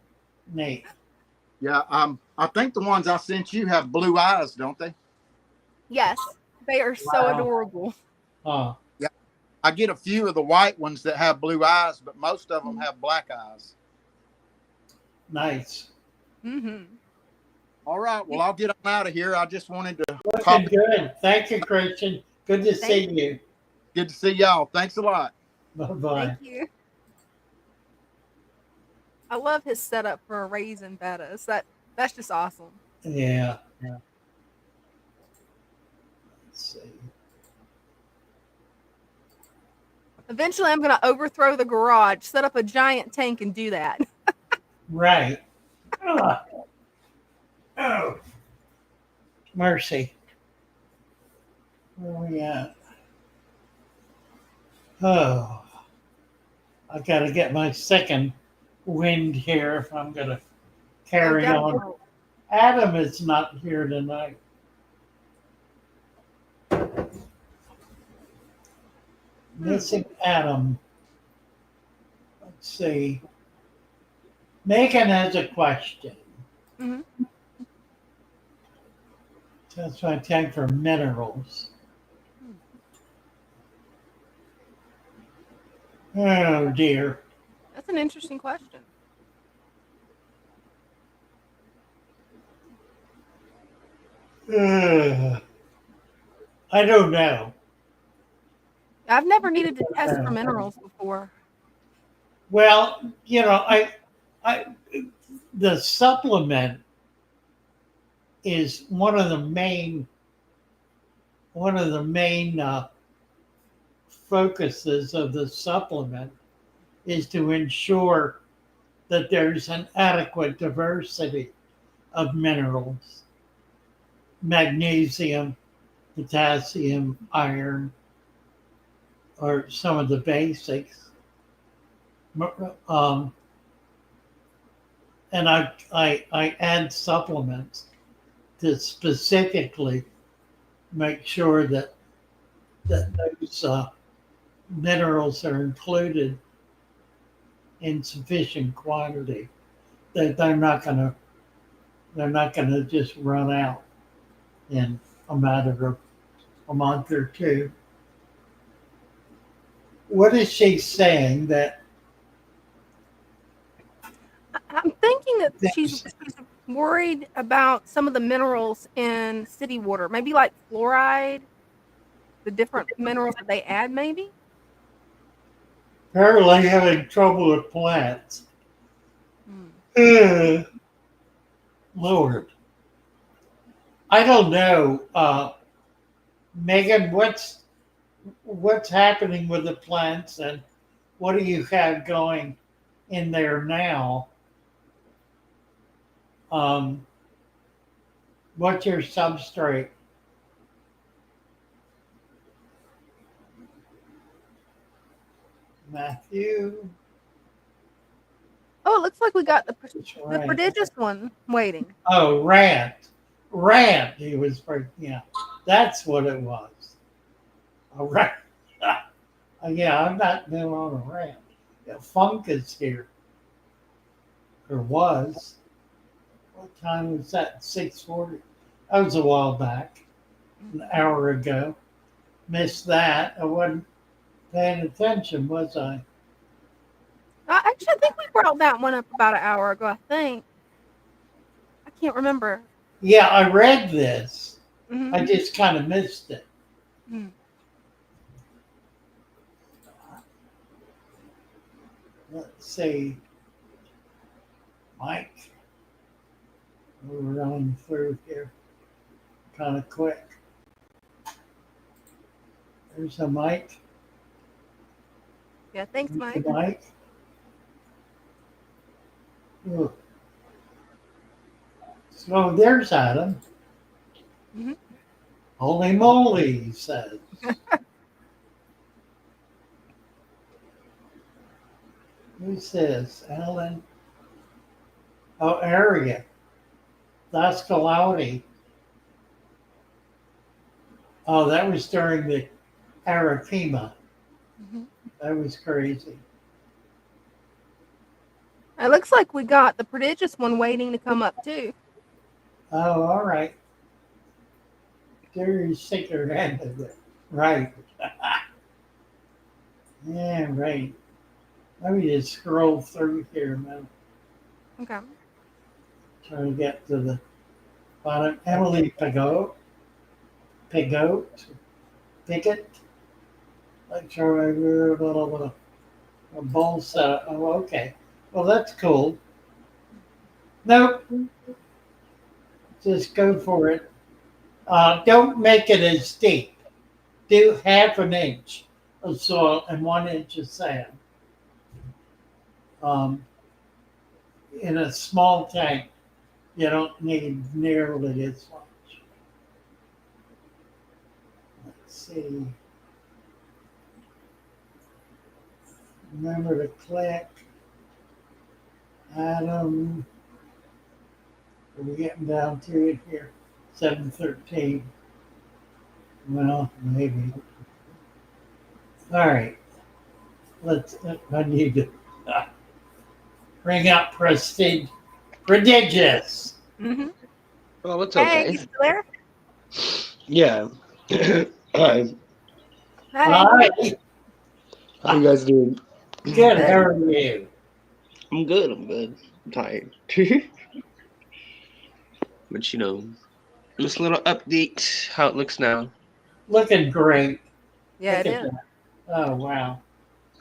Neat. Yeah, I think the ones I sent you have blue eyes, don't they? Yes, they are so adorable. Oh. Yeah, I get a few of the white ones that have blue eyes, but most of them have black eyes. Nice. Mm-hmm. All right, well, I'll get on out of here. I just wanted to Looking good. Thank you, Christian. Good to see you. Good to see y'all. Thanks a lot. Bye-bye. Thank you. I love his setup for raising bettas. That's just awesome. Yeah. Yeah. Let's see. Eventually, I'm going to overthrow the garage, set up a giant tank, and do that. Right. Oh. Mercy. Where are we at? Oh, I got to get my second wind here if I'm going to carry on. Adam is not here tonight. Missing Adam. Let's see. Megan has a question. Mm-hmm. That's my tank for minerals. Oh dear. That's an interesting question. I don't know. I've never needed to test for minerals before. Well, you know, the supplement is one of the main focuses of the supplement is to ensure that there's an adequate diversity of minerals, magnesium, potassium, iron, or some of the basics. And I add supplements to specifically make sure that those minerals are included in sufficient quantity. That they're not gonna just run out in a matter of a month or two. What is she saying that? I'm thinking that she's worried about some of the minerals in city water, maybe like fluoride, the different minerals that they add, maybe. Apparently having trouble with plants. Lord. I don't know. Megan, what's happening with the plants and what do you have going in there now? What's your substrate? Matthew. Oh, it looks like we got the prodigious one waiting. Oh, Rant. He was, yeah, that's what it was. A rant. Yeah, I'm not doing on a rant. Yeah, Funk is here. Or was. What time was that? 6:40. That was a while back. An hour ago. Missed that. I wasn't paying attention, was I? Actually, I think we brought that one up about an hour ago, I think. I can't remember. Yeah, I read this. Mm-hmm. I just kind of missed it. Mm-hmm. Let's see. Mike. We're running through here kind of quick. There's a Mike. Yeah, thanks, Mike. Mike. Ooh. So there's Adam. Mm-hmm. Holy moly, he says. Who's this? Alan? Oh, area. That's cloudy. Oh, that was during the Arapima. Mm-hmm. That was crazy. It looks like we got the prodigious one waiting to come up too. Oh, all right. There's secret end of it. Right. Yeah, right. Let me just scroll through here now. Okay. Trying to get to the bottom. Emily Pigot. Pickett. Like sure a bowl set. Oh, okay. Well, that's cool. Nope. Just go for it. Don't make it as deep. Do 1/2 inch of soil and 1 inch of sand. In a small tank, you don't need nearly as much. see. Remember to click. Adam. Are we getting down to it here? 7:13. Well, maybe. All right. I need to bring up Prestige. Prodigious. Mm-hmm. Oh, what's up, Hey, you guys? still there? Yeah. Hi. Hey. Hi. How you guys doing? Good. How are you? I'm good. I'm good. I'm tired. But you know, just a little update how it looks now. Looking great. Yeah, Look it at is. that. Oh, wow.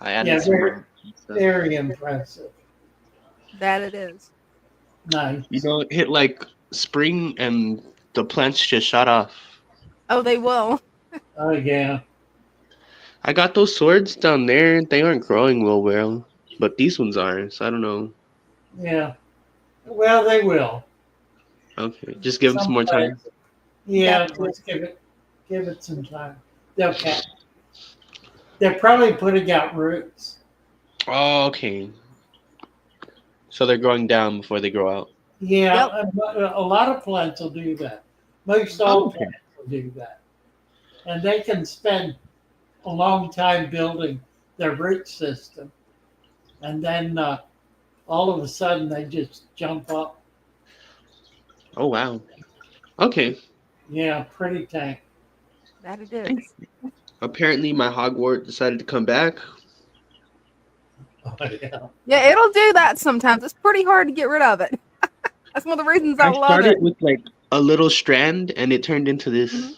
I added Yeah, some stuff. very impressive. That it is. Nice. You know, it hit like spring and the plants just shot off. Oh, they will. Oh, yeah. I got those swords down there. They aren't growing well, but these ones are. So I don't know. Yeah. Well, they will. Okay, just give them some Some more time. plants. Yeah, Definitely. just give it some time. They're probably putting out roots. Oh, okay. So they're growing down before they grow out. Yeah, Yep. a lot of plants will do that. Most Oh, all okay. plants will do that. And they can spend a long time building their root system. And then all of a sudden they just jump up. Oh, wow. Okay. Yeah, pretty tank. That it is. Apparently, my Hogwarts decided to come back. Oh, yeah. Yeah, it'll do that sometimes. It's pretty hard to get rid of it. That's one of the reasons I I love started it. with like a little strand, and it turned into this, Mhm.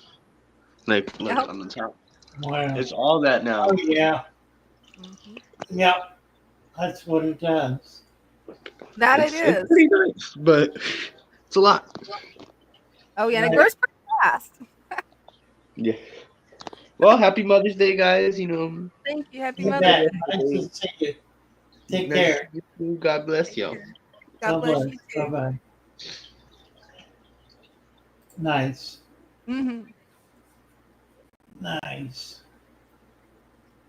like Yep. on the top. Wow. It's all that now. Oh, yeah. Mhm. Yep. That's what it does. That it It's is. pretty nice, but it's a lot. Oh yeah, and it Right. grows pretty fast. Yeah. Well, happy Mother's Day, guys. You know, Thank you. Happy You Mother's bet. Day. Nice to see you. Take nice care. to meet you. God bless y'all. God bless you Bye too. bye. Nice. Hmm. Nice.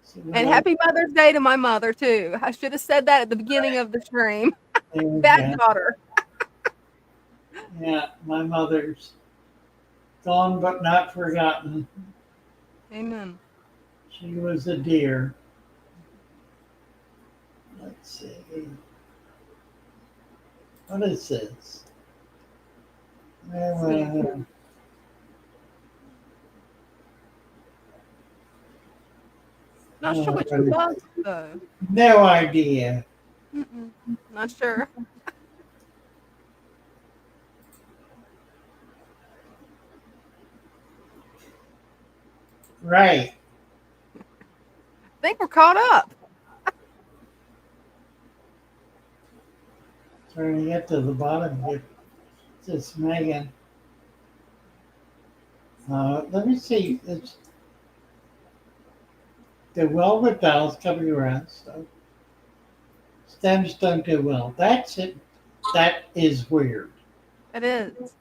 So what And else? happy Mother's Day to my mother too. I should have said that at the beginning of the stream. There we Bad go. daughter. Yeah, my mother's gone but not forgotten. Amen. She was a dear. Let's see. What is this? Not sure what you love though. No idea. Mm-mm. Not sure. Right. I think we're caught up. Trying to get to the bottom here. It's Megan. Let me see. It's the well with valves coming around. So stems don't do well. That's it. That is weird. It is.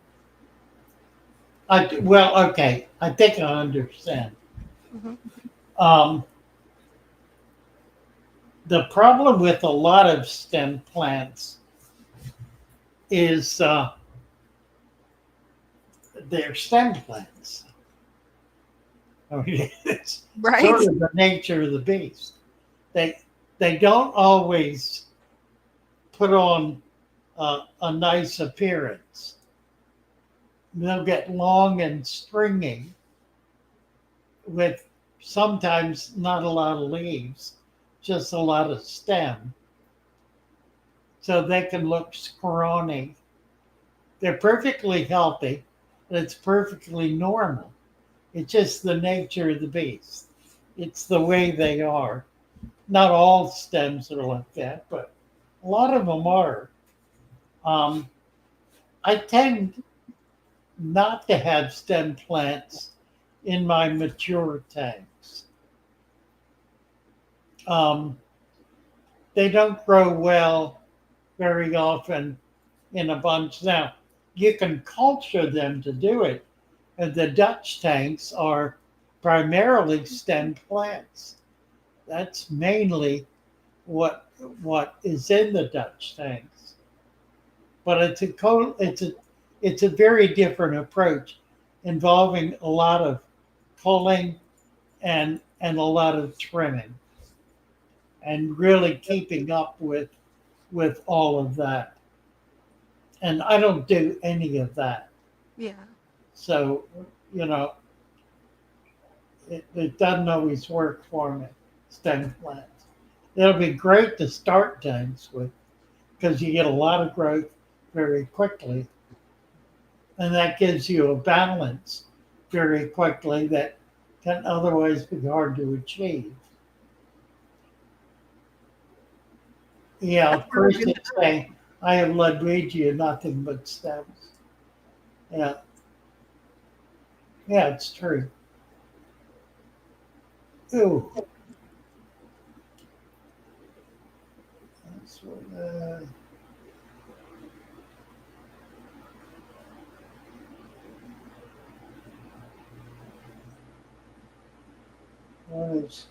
Well, okay. I think I understand. Mhm. The problem with a lot of stem plants is they're stem plants. I mean, it's Right. sort of the nature of the beast. They don't always put on a nice appearance. They'll get long and stringy with sometimes not a lot of leaves, just a lot of stem. So they can look scrawny. They're perfectly healthy, and it's perfectly normal. It's just the nature of the beast. It's the way they are. Not all stems are like that, but a lot of them are. I tend not to have stem plants in my mature tanks. They don't grow well very often in a bunch. Now, you can culture them to do it, and the Dutch tanks are primarily stem plants. That's mainly what is in the Dutch tanks. But it's a very different approach, involving a lot of pulling and a lot of trimming, and really keeping up with all of that. And I don't do any of that. Yeah. So, you know, it doesn't always work for me, stem plants. It'll be great to start tanks with because you get a lot of growth very quickly. And that gives you a balance very quickly that can otherwise be hard to achieve. Yeah, That's really first good they to say, I have Ludwigia, nothing but stems. Yeah, yeah, it's true. Ooh. That's what is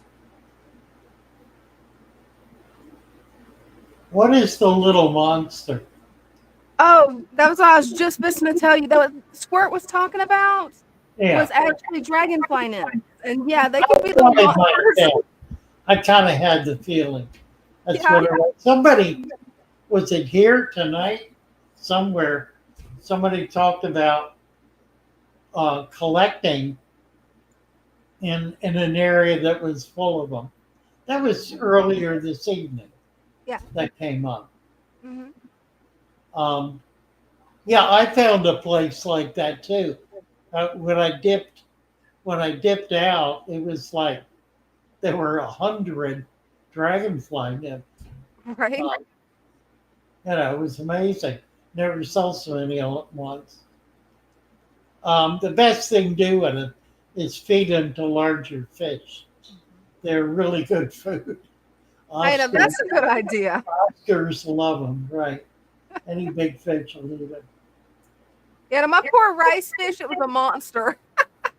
what is the little monster? Oh, that was what I was just missing to tell you. That what Squirt was talking about Yeah, was actually dragonfly nymphs. And yeah, they can be little what is my monsters. thing? I kind of had the feeling. That's Yeah. what it was. Somebody, was it here tonight? Somewhere, somebody talked about collecting in an area that was full of them. That was earlier this evening Yeah. that came up. Hmm. Um, yeah, I found a place like that too. When I dipped out, it was like there were 100 dragonfly nymphs. Right. It was amazing. Never saw so many all at once. The best thing doing it is feed them to larger fish. They're really good food. I know Oscars, that's a good idea. Oscars love them, right? Any big fish will eat them. Yeah, to my poor rice fish, it was a monster.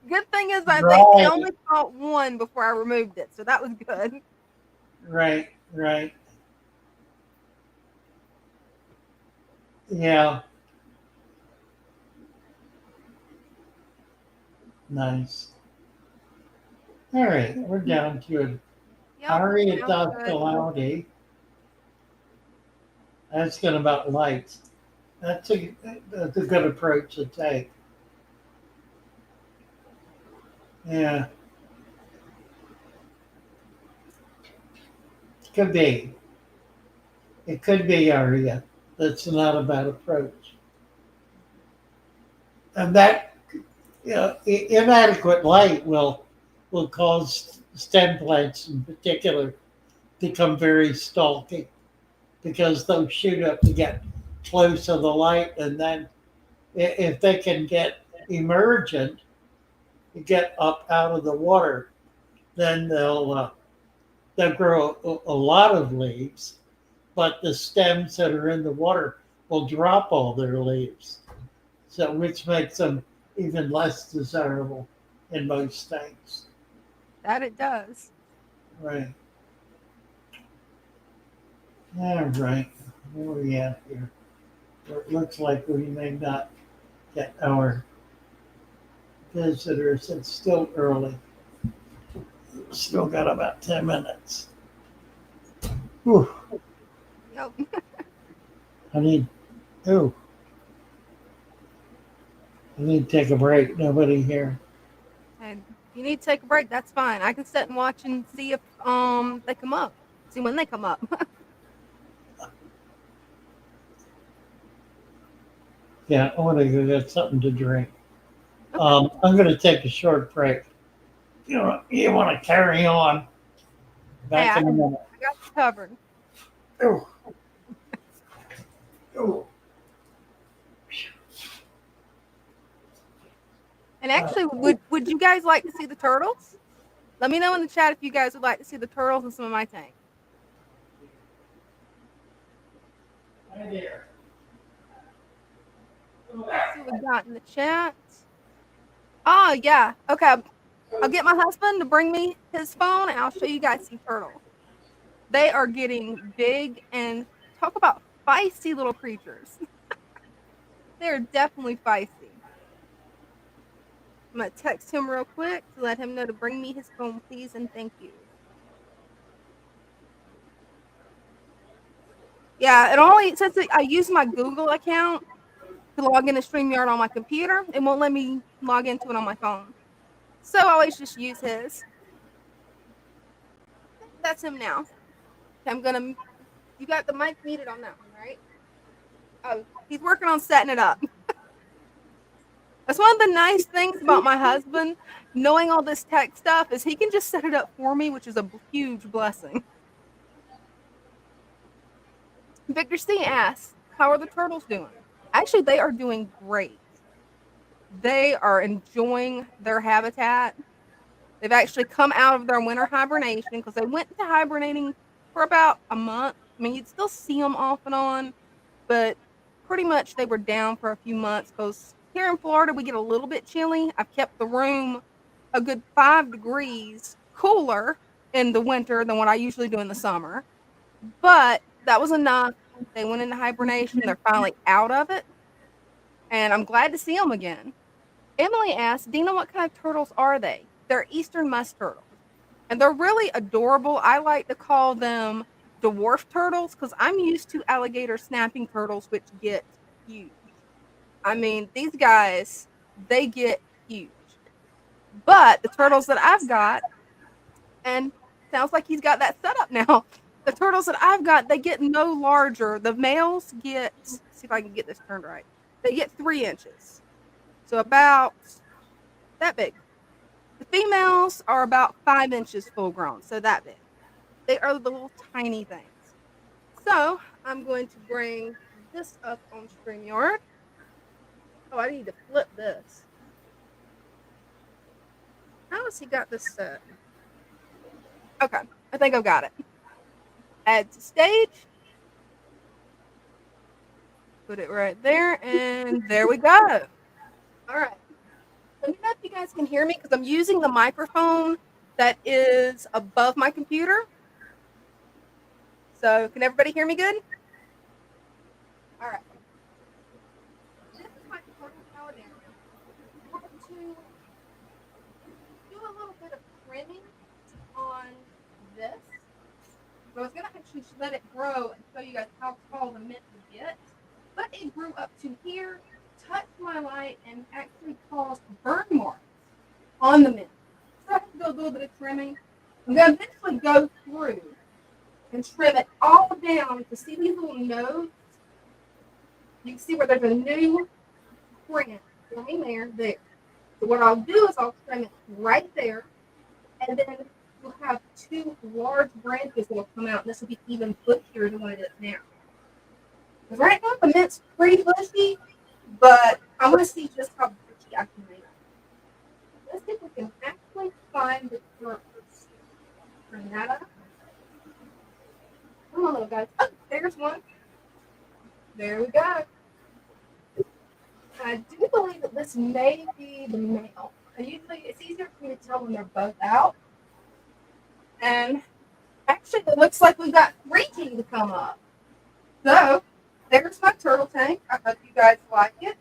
Good thing is they Right, only caught one before I removed it, so that was good. right, right. Yeah, nice. All right, we're down to an Yep, Aria sounds good. Doscalaude. Asking about lights. That's that's a good approach to take. Yeah, could be. It could be Aria. That's not a bad approach. And that inadequate light will cause stem plants in particular become very stalky because they'll shoot up to get close to the light, and then if they can get emergent, get up out of the water, then they'll grow a lot of leaves, but the stems that are in the water will drop all their leaves, so which makes them even less desirable in most things. That it does. Right. All right. Where are we at here? It looks like we may not get our visitors. It's still early. Still got about 10 minutes. Whew. Yep. I need, oh, I need to take a break. Nobody here. And if you need to take a break, that's fine. I can sit and watch and see if they come up. See when they come up. Yeah, I want to go get something to drink. I'm going to take a short break. You want to carry on. Hey, Back in a minute. I got you covered. Oh. Oh. And actually, would you guys like to see the turtles? Let me know in the chat if you guys would like to see the turtles in some of my tank. Hi there. Let's see what we got in the chat. Oh yeah. Okay. I'll get my husband to bring me his phone and I'll show you guys some turtles. They are getting big and talk about feisty little creatures. They're definitely feisty. I'm going to text him real quick to let him know to bring me his phone, please, and thank you. Yeah, it only, since I use my Google account to log into StreamYard on my computer, it won't let me log into it on my phone. So I always just use his. That's him now. I'm going to, you got the mic muted on that one, right? Oh, he's working on setting it up. That's one of the nice things about my husband, knowing all this tech stuff, is he can just set it up for me, which is a huge blessing. Victor C asks, how are the turtles doing? Actually, they are doing great. They are enjoying their habitat. They've actually come out of their winter hibernation because they went into hibernating for about a month. I mean, you'd still see them off and on, but pretty much they were down for a few months because here in Florida, we get a little bit chilly. I've kept the room a good 5 degrees cooler in the winter than what I usually do in the summer. But that was enough. They went into hibernation. They're finally out of it. And I'm glad to see them again. Emily asked, Dina, what kind of turtles are they? They're eastern musk turtles. And they're really adorable. I like to call them dwarf turtles because I'm used to alligator snapping turtles, which get huge. I mean, these guys, they get huge. But the turtles that I've got, and sounds like he's got that set up now. The turtles that I've got, they get no larger. The males get, see if I can get this turned right. They get 3 inches. So about that big. The females are about 5 inches full grown, so that big. They are the little tiny things. So I'm going to bring this up on StreamYard. Oh, I need to flip this. How has he got this set? Okay, I think I've got it. Add to stage. Put it right there, and there we go. All right. Let me know if you guys can hear me because I'm using the microphone that is above my computer. So can everybody hear me good? All right. This is my turtle palette area. I'm going to do a little bit of trimming on this. So I was going to actually let it grow and show you guys how tall the mint would get. But it grew up to here, touched my light, and actually caused burn marks on the mint. So I have to do a little bit of trimming. I'm going to eventually go through and trim it all down to see these little nodes. You can see where there's a new print going there. So what I'll do is I'll trim it right there, and then you'll have 2 large branches that will come out, and this will be even bushier than what it is now. Because right now the mint's pretty bushy, but I want to see just how bushy I can make it. Let's see if we can actually find the turtles. Bring that up. Come on, little guys. Oh, there's one. There we go. I do believe that this may be the male. Usually it's easier for me to tell when they're both out. And actually it looks like we've got 3 teeth to come up. So there's my turtle tank. I hope you guys like it.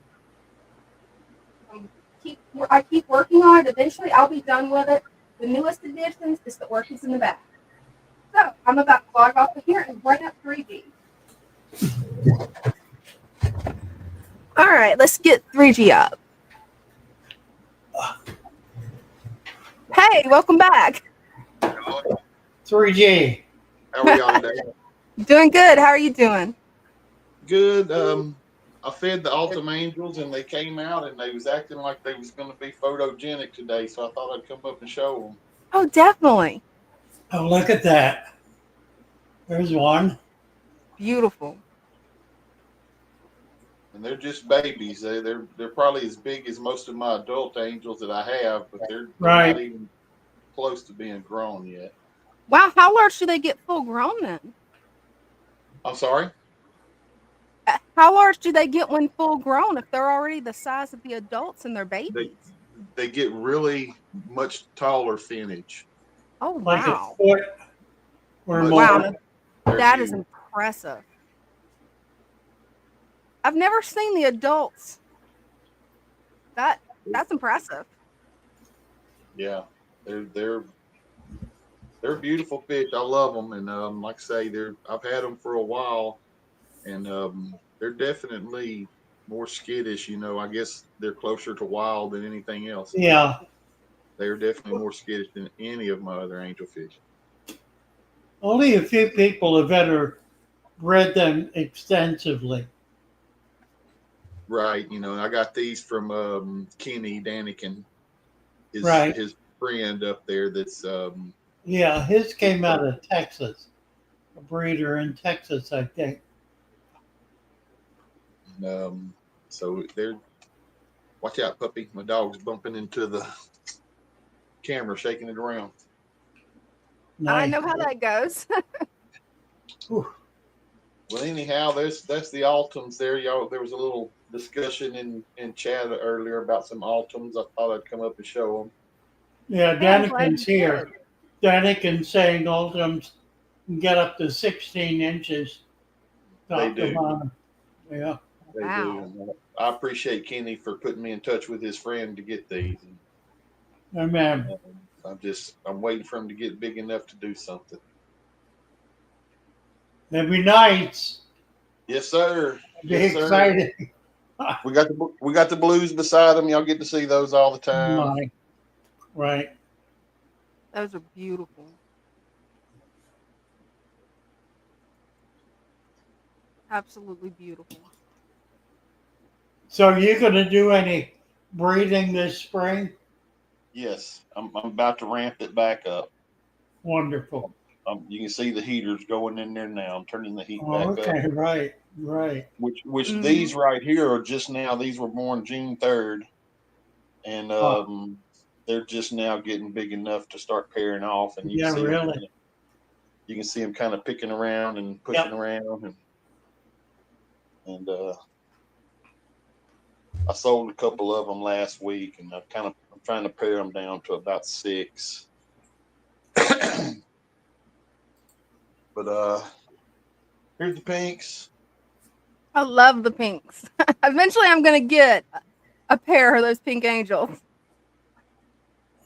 I keep working on it. Eventually I'll be done with it. The newest additions is the orchids in the back. So I'm about to log off of here and bring up 3G. All right, let's get 3G up. Hey, welcome back. 3G. How are y'all today? Doing good. How are you doing? Good. I fed the Altum Angels and they came out and they was acting like they was going to be photogenic today, so I thought I'd come up and show them. Oh, definitely. Oh, look at that. There's one. Beautiful. And they're just babies. They're probably as big as most of my adult angels that I have, but they're not even close to being grown yet. Wow, how large do they get full grown then? I'm sorry? How large do they get when full grown if they're already the size of the adults and they're babies? They get really much taller finnage. Oh Like a wow. foot or Much more. Wow, taller. They're that is huge. impressive. I've never seen the adults. That that's impressive. Yeah, they're they're beautiful fish. I love them, and like I say, I've had them for a while, and they're definitely more skittish. You know, I guess they're closer to wild than anything else. Yeah. They're definitely more skittish than any of my other angelfish. Only a few people have ever bred them extensively. Right. You know, I got these from Kenny Danikin, Right. his friend up there. That's Yeah, his came out of Texas. A breeder in Texas, I think. so they're. Watch out, puppy! My dog's bumping into the camera, shaking it around. I Nice. know how that goes. Well, anyhow, that's the Altums there, y'all. There was a little discussion in chat earlier about some Altums. I thought I'd come up and show them. Yeah, Hey, I'm glad Daniken's you here. did. Daniken's saying Oldham's can get up to 16 inches They top to do. bottom. Yeah. They Wow. do. I appreciate Kenny for putting me in touch with his friend to get these. Amen. I'm waiting for him to get big enough to do something. They'd be nice. Yes, sir. Be Yes, sir. exciting. We got the blues beside them. Y'all get to see those all the time. My. Right. Those are beautiful. Absolutely beautiful. So are you going to do any breeding this spring? Yes, I'm about to ramp it back up. Wonderful. You can see the heaters going in there now. I'm turning the heat Oh, back up. okay, right, right. Which Mhm. these right here are just now. These were born June 3rd, and they're just now getting big enough to start pairing off. And you Yeah, can see really. them. You can see them kind of picking around and pushing around, and I sold a couple of them last week, and I'm trying to pare them down to about 6. But here's the pinks. I love the pinks. Eventually, I'm gonna get a pair of those pink angels.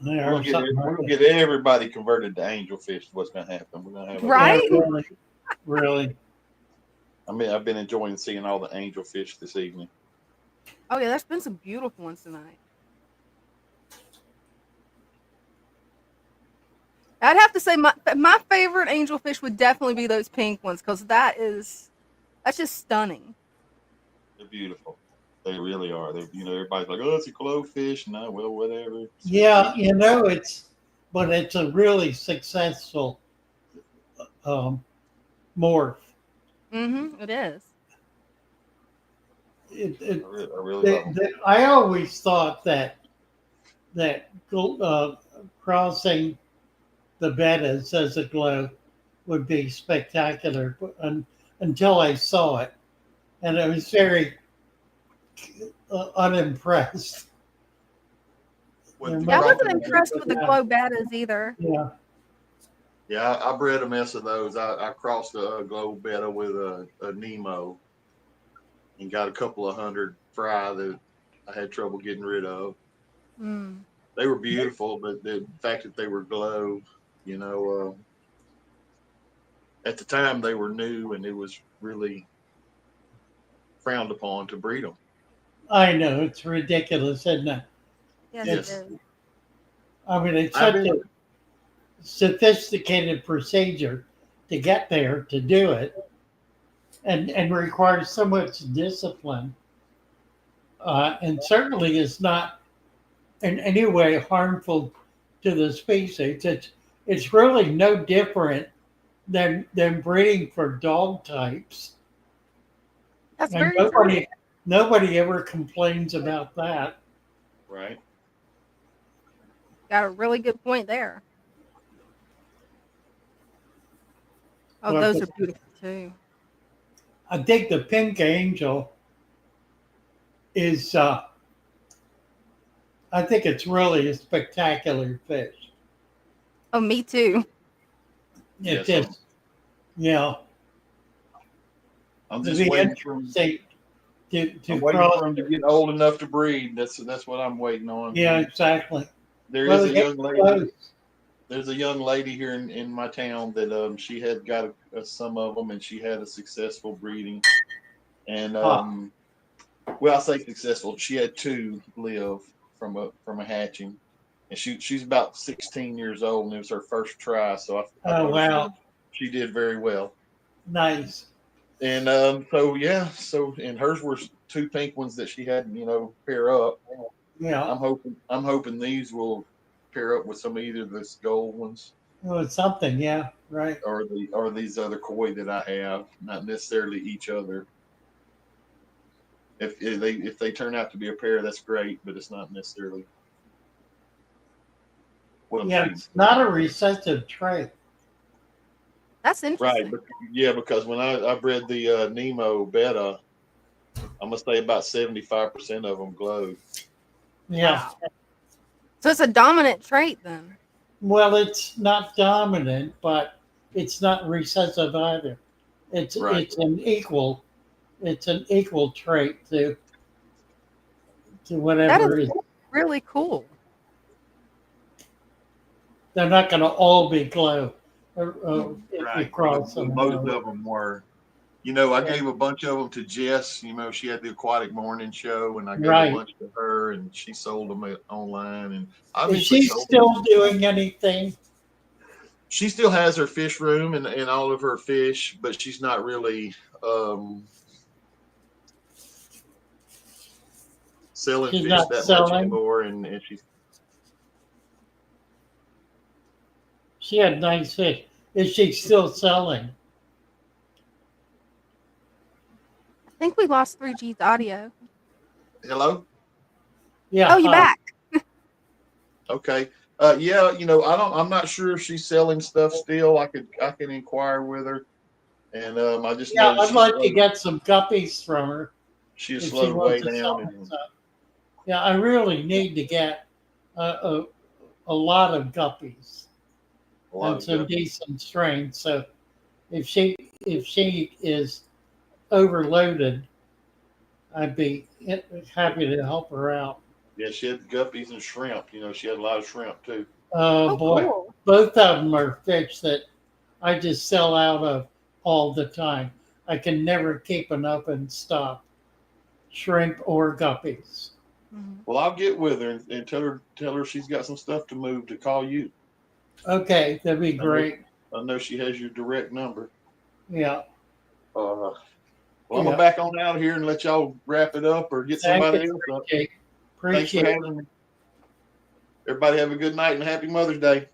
We're gonna get everybody converted to angelfish. What's gonna happen? We're gonna have Right? Really, really. I mean, I've been enjoying seeing all the angelfish this evening. Oh yeah, there's been some beautiful ones tonight. I'd have to say my favorite angelfish would definitely be those pink ones because that's just stunning. They're beautiful. They really are. They, everybody's like, "Oh, it's a glowfish." No, well, whatever. Yeah, but it's a really successful morph. Mm-hmm. It is. I really love them. I always thought that crossing the bettas as a glow would be spectacular, until I saw it, and I was unimpressed. I wasn't impressed with the glow bettas either. Yeah. Yeah, I bred a mess of those. I crossed a glow betta with a Nemo and got a couple of hundred fry that I had trouble getting rid of. Mm. They were beautiful, but the fact that they were glow, at the time they were new and it was really frowned upon to breed them. I know, it's ridiculous, isn't it? Yes, it is. I mean, it's such a sophisticated procedure to get there to do it, and requires so much discipline, and certainly is not in any way harmful to the species. It's really no different than breeding for dog types. That's And very true. nobody ever complains about that. Right. Got a really good point there. Oh, Well, those are beautiful too. I think the pink angel is, I I think it's really a spectacular fish. Oh, me too. It Yes, just, you know, I'm to just be waiting for him. interesting to I'm waiting cross. for him to get old enough to breed. That's what I'm waiting on. Yeah, exactly. There Well, is a they young get lady. close. There's a young lady here in my town that she had got some of them, and she had a successful breeding. And well, I say successful. She had two live from a hatching, and she's about 16 years old, and it was her first try. So I Oh, thought wow. she did very well. Nice. And so yeah, so and hers were two pink ones that she had, pair up. Yeah. I'm hoping these will pair up with some of either this gold ones Well, it's something. Yeah. Right. or these other koi that I have, not necessarily each other. If they turn out to be a pair, that's great, but it's not necessarily what I'm Yeah. shooting. It's not a recessive trait. That's interesting. Right, yeah, because when I bred the Nemo beta, I'm gonna say about 75% of them glowed. Yeah. So it's a dominant trait then. Well, it's not dominant, but it's not recessive either. It's Right. it's an equal. It's an equal trait to That whatever is is. really cool. They're not going to all be glow if you Right. cross But them. most of them were. I gave a bunch of them to Jess. She had the aquatic morning show, and I gave Right. a bunch to her, and she sold them online. And Is obviously, she still doing anything? she still has her fish room and all of her fish, but she's not really selling She's fish not that much selling? anymore. And she's She had nice fish. Is she still selling? I think we lost 3G's audio. hello. Yeah. Oh, you back? Okay. Yeah, I'm not sure if she's selling stuff still. I can inquire with her. And I just Yeah, know that I'd like to get some guppies from her. she has if she slowed way wants to sell down. them. Yeah, I really need to get a lot of guppies and some decent strains. So if she is overloaded, I'd be happy to help her out. Yeah, she had guppies and shrimp. She had a lot of shrimp too. Oh boy, cool. both of them are fish that I just sell out of all the time. I can never keep enough in stock, shrimp or guppies. Well, I'll get with her and tell her she's got some stuff to move to call you. Okay, that'd be great. I know she has your direct number. Yeah. Well, I'm gonna back on out here and let y'all wrap it up or get somebody else up. Thanks for having me. Everybody have a good night and happy Mother's Day.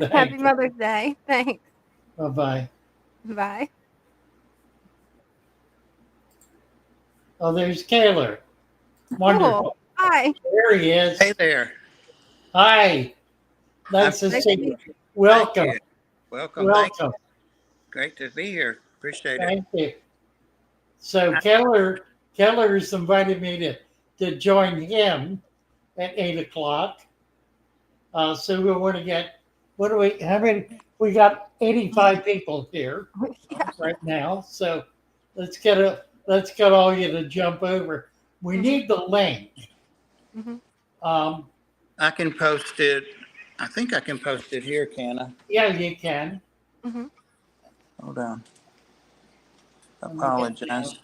Happy Mother's Day. Thanks. Bye-bye. Bye. Oh, there's Kaylor. Wonderful. Cool. Hi. There he is. Hey there. Hi. Nice to see you. Welcome. Thank you. Welcome. Thank you. Welcome. Great to be here. Appreciate it. Thank you. So Keller's invited me to join him at 8:00. So we want to get, how many? We got 85 people here right now. So let's get all you to jump over. We need the link. I can post it. I think I can post it here, can I? Yeah, you can. Hold on. Apologize.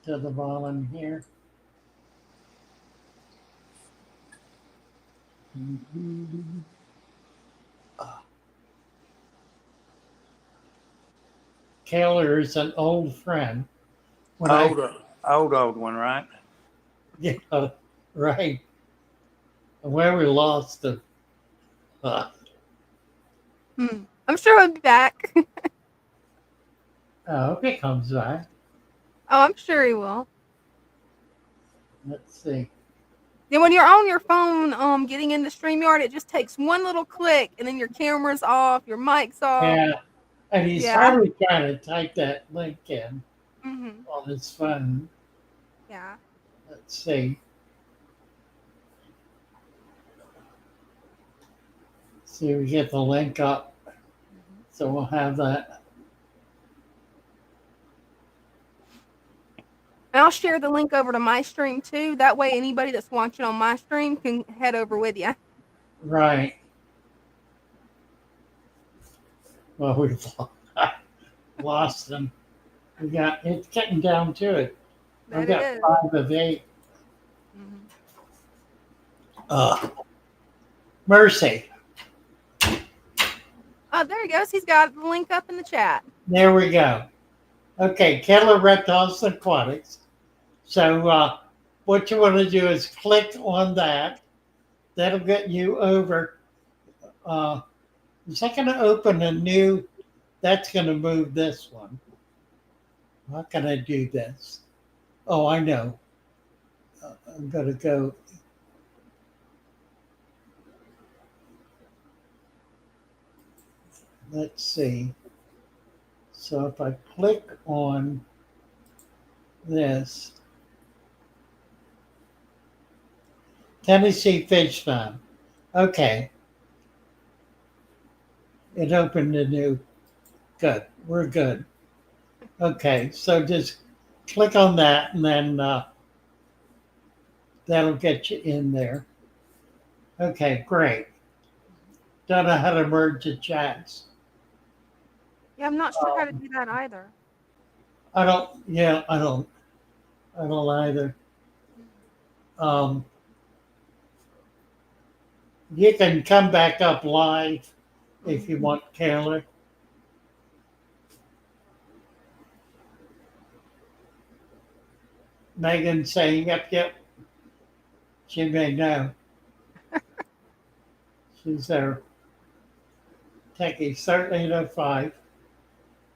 To the bottom here. Kaylor is an old friend. Old one, right? Yeah, right. Where we lost him. I'm sure he'll be back. I hope he comes back. Oh, I'm sure he will. Let's see. Yeah, when you're on your phone, getting into StreamYard, it just takes one little click, and then your camera's off, your mic's off. Yeah, and he's probably trying to type that link in on his phone. Yeah. Let's see. See, we get the link up. So we'll have that. And I'll share the link over to my stream too. That way, anybody that's watching on my stream can head over with you. Right. Well, we've lost them. It's getting down to it. I've got 5 of 8. Mercy. Oh, there he goes. He's got the link up in the chat. There we go. Okay, Kettler Reptiles Aquatics. So what you want to do is click on that. That'll get you over. Is that going to open a new? That's going to move this one. How can I do this? Oh, I know. I'm going to go. Let's see. So if I click on this, Tennessee Fish Farm. Okay. It opened a new, good, we're good. Okay, so just click on that and then that'll get you in there. Okay, great. Don't know how to merge the chats. Yeah, I'm not sure how to do that either. I don't either. You can come back up live if you want, Taylor. Megan saying, yep. She may know. She's there. Techie, 1305.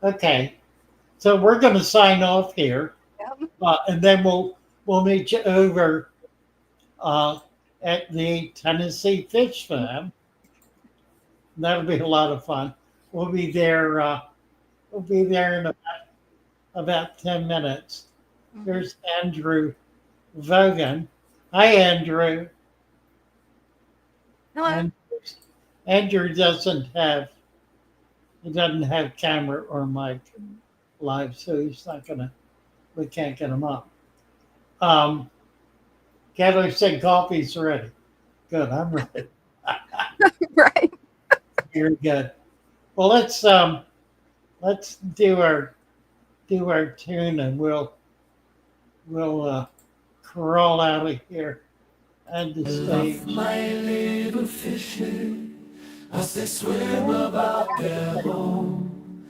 Okay. So we're going to sign off here. And then we'll meet you over at the Tennessee Fish Farm. That'll be a lot of fun. We'll be there. In about 10 minutes. Here's Andrew Vogan. Hi, Andrew. Hello. Andrew doesn't have camera or mic live, so we can't get him up. Kettler said coffee's ready. Good, I'm ready. Right. Very good. Well, let's do our tune and we'll crawl out of here and the stage. My little fishes as they swim about their home.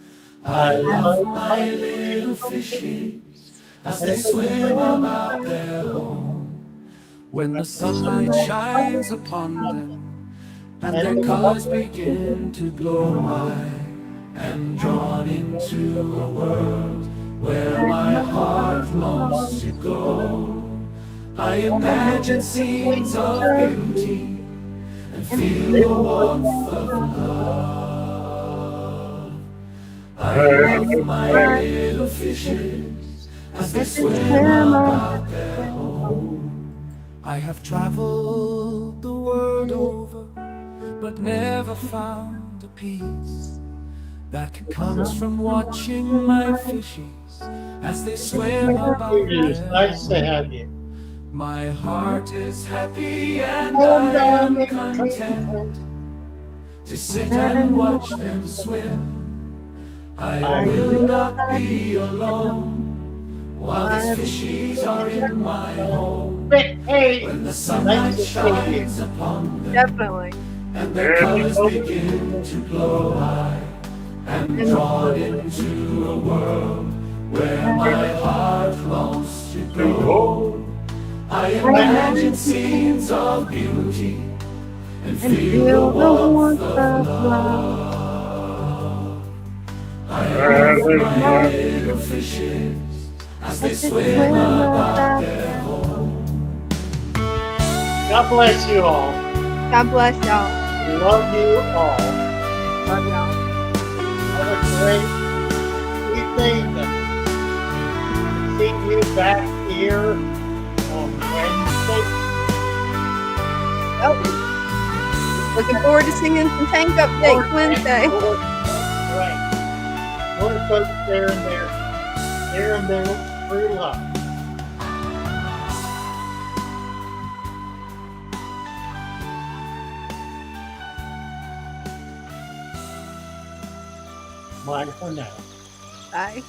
I love my little fishes as they swim about their home. When the sunlight shines upon them and their colors begin to glow, I am drawn into a world where my heart longs to go. I imagine scenes of beauty and feel the warmth of love. I love my little fishes as they swim about their home. I have traveled the world over, but never found a peace that comes from watching my fishies as they swim about their home. Nice to have you. My heart is happy and I am content to sit and watch them swim. I will not be alone while these fishies are in my home. When the sunlight shines upon them, definitely, and their colors begin to glow, I am drawn into a world where my heart longs to go. I imagine scenes of beauty and feel the warmth of love. I love my little fishes as they swim about their home. God bless you all. God bless y'all. Love you all. Love y'all. Have a great evening. See you back here on Wednesday. Looking forward to seeing some tank updates Wednesday. Right. More folks there and there, through love. Bye for now. Bye.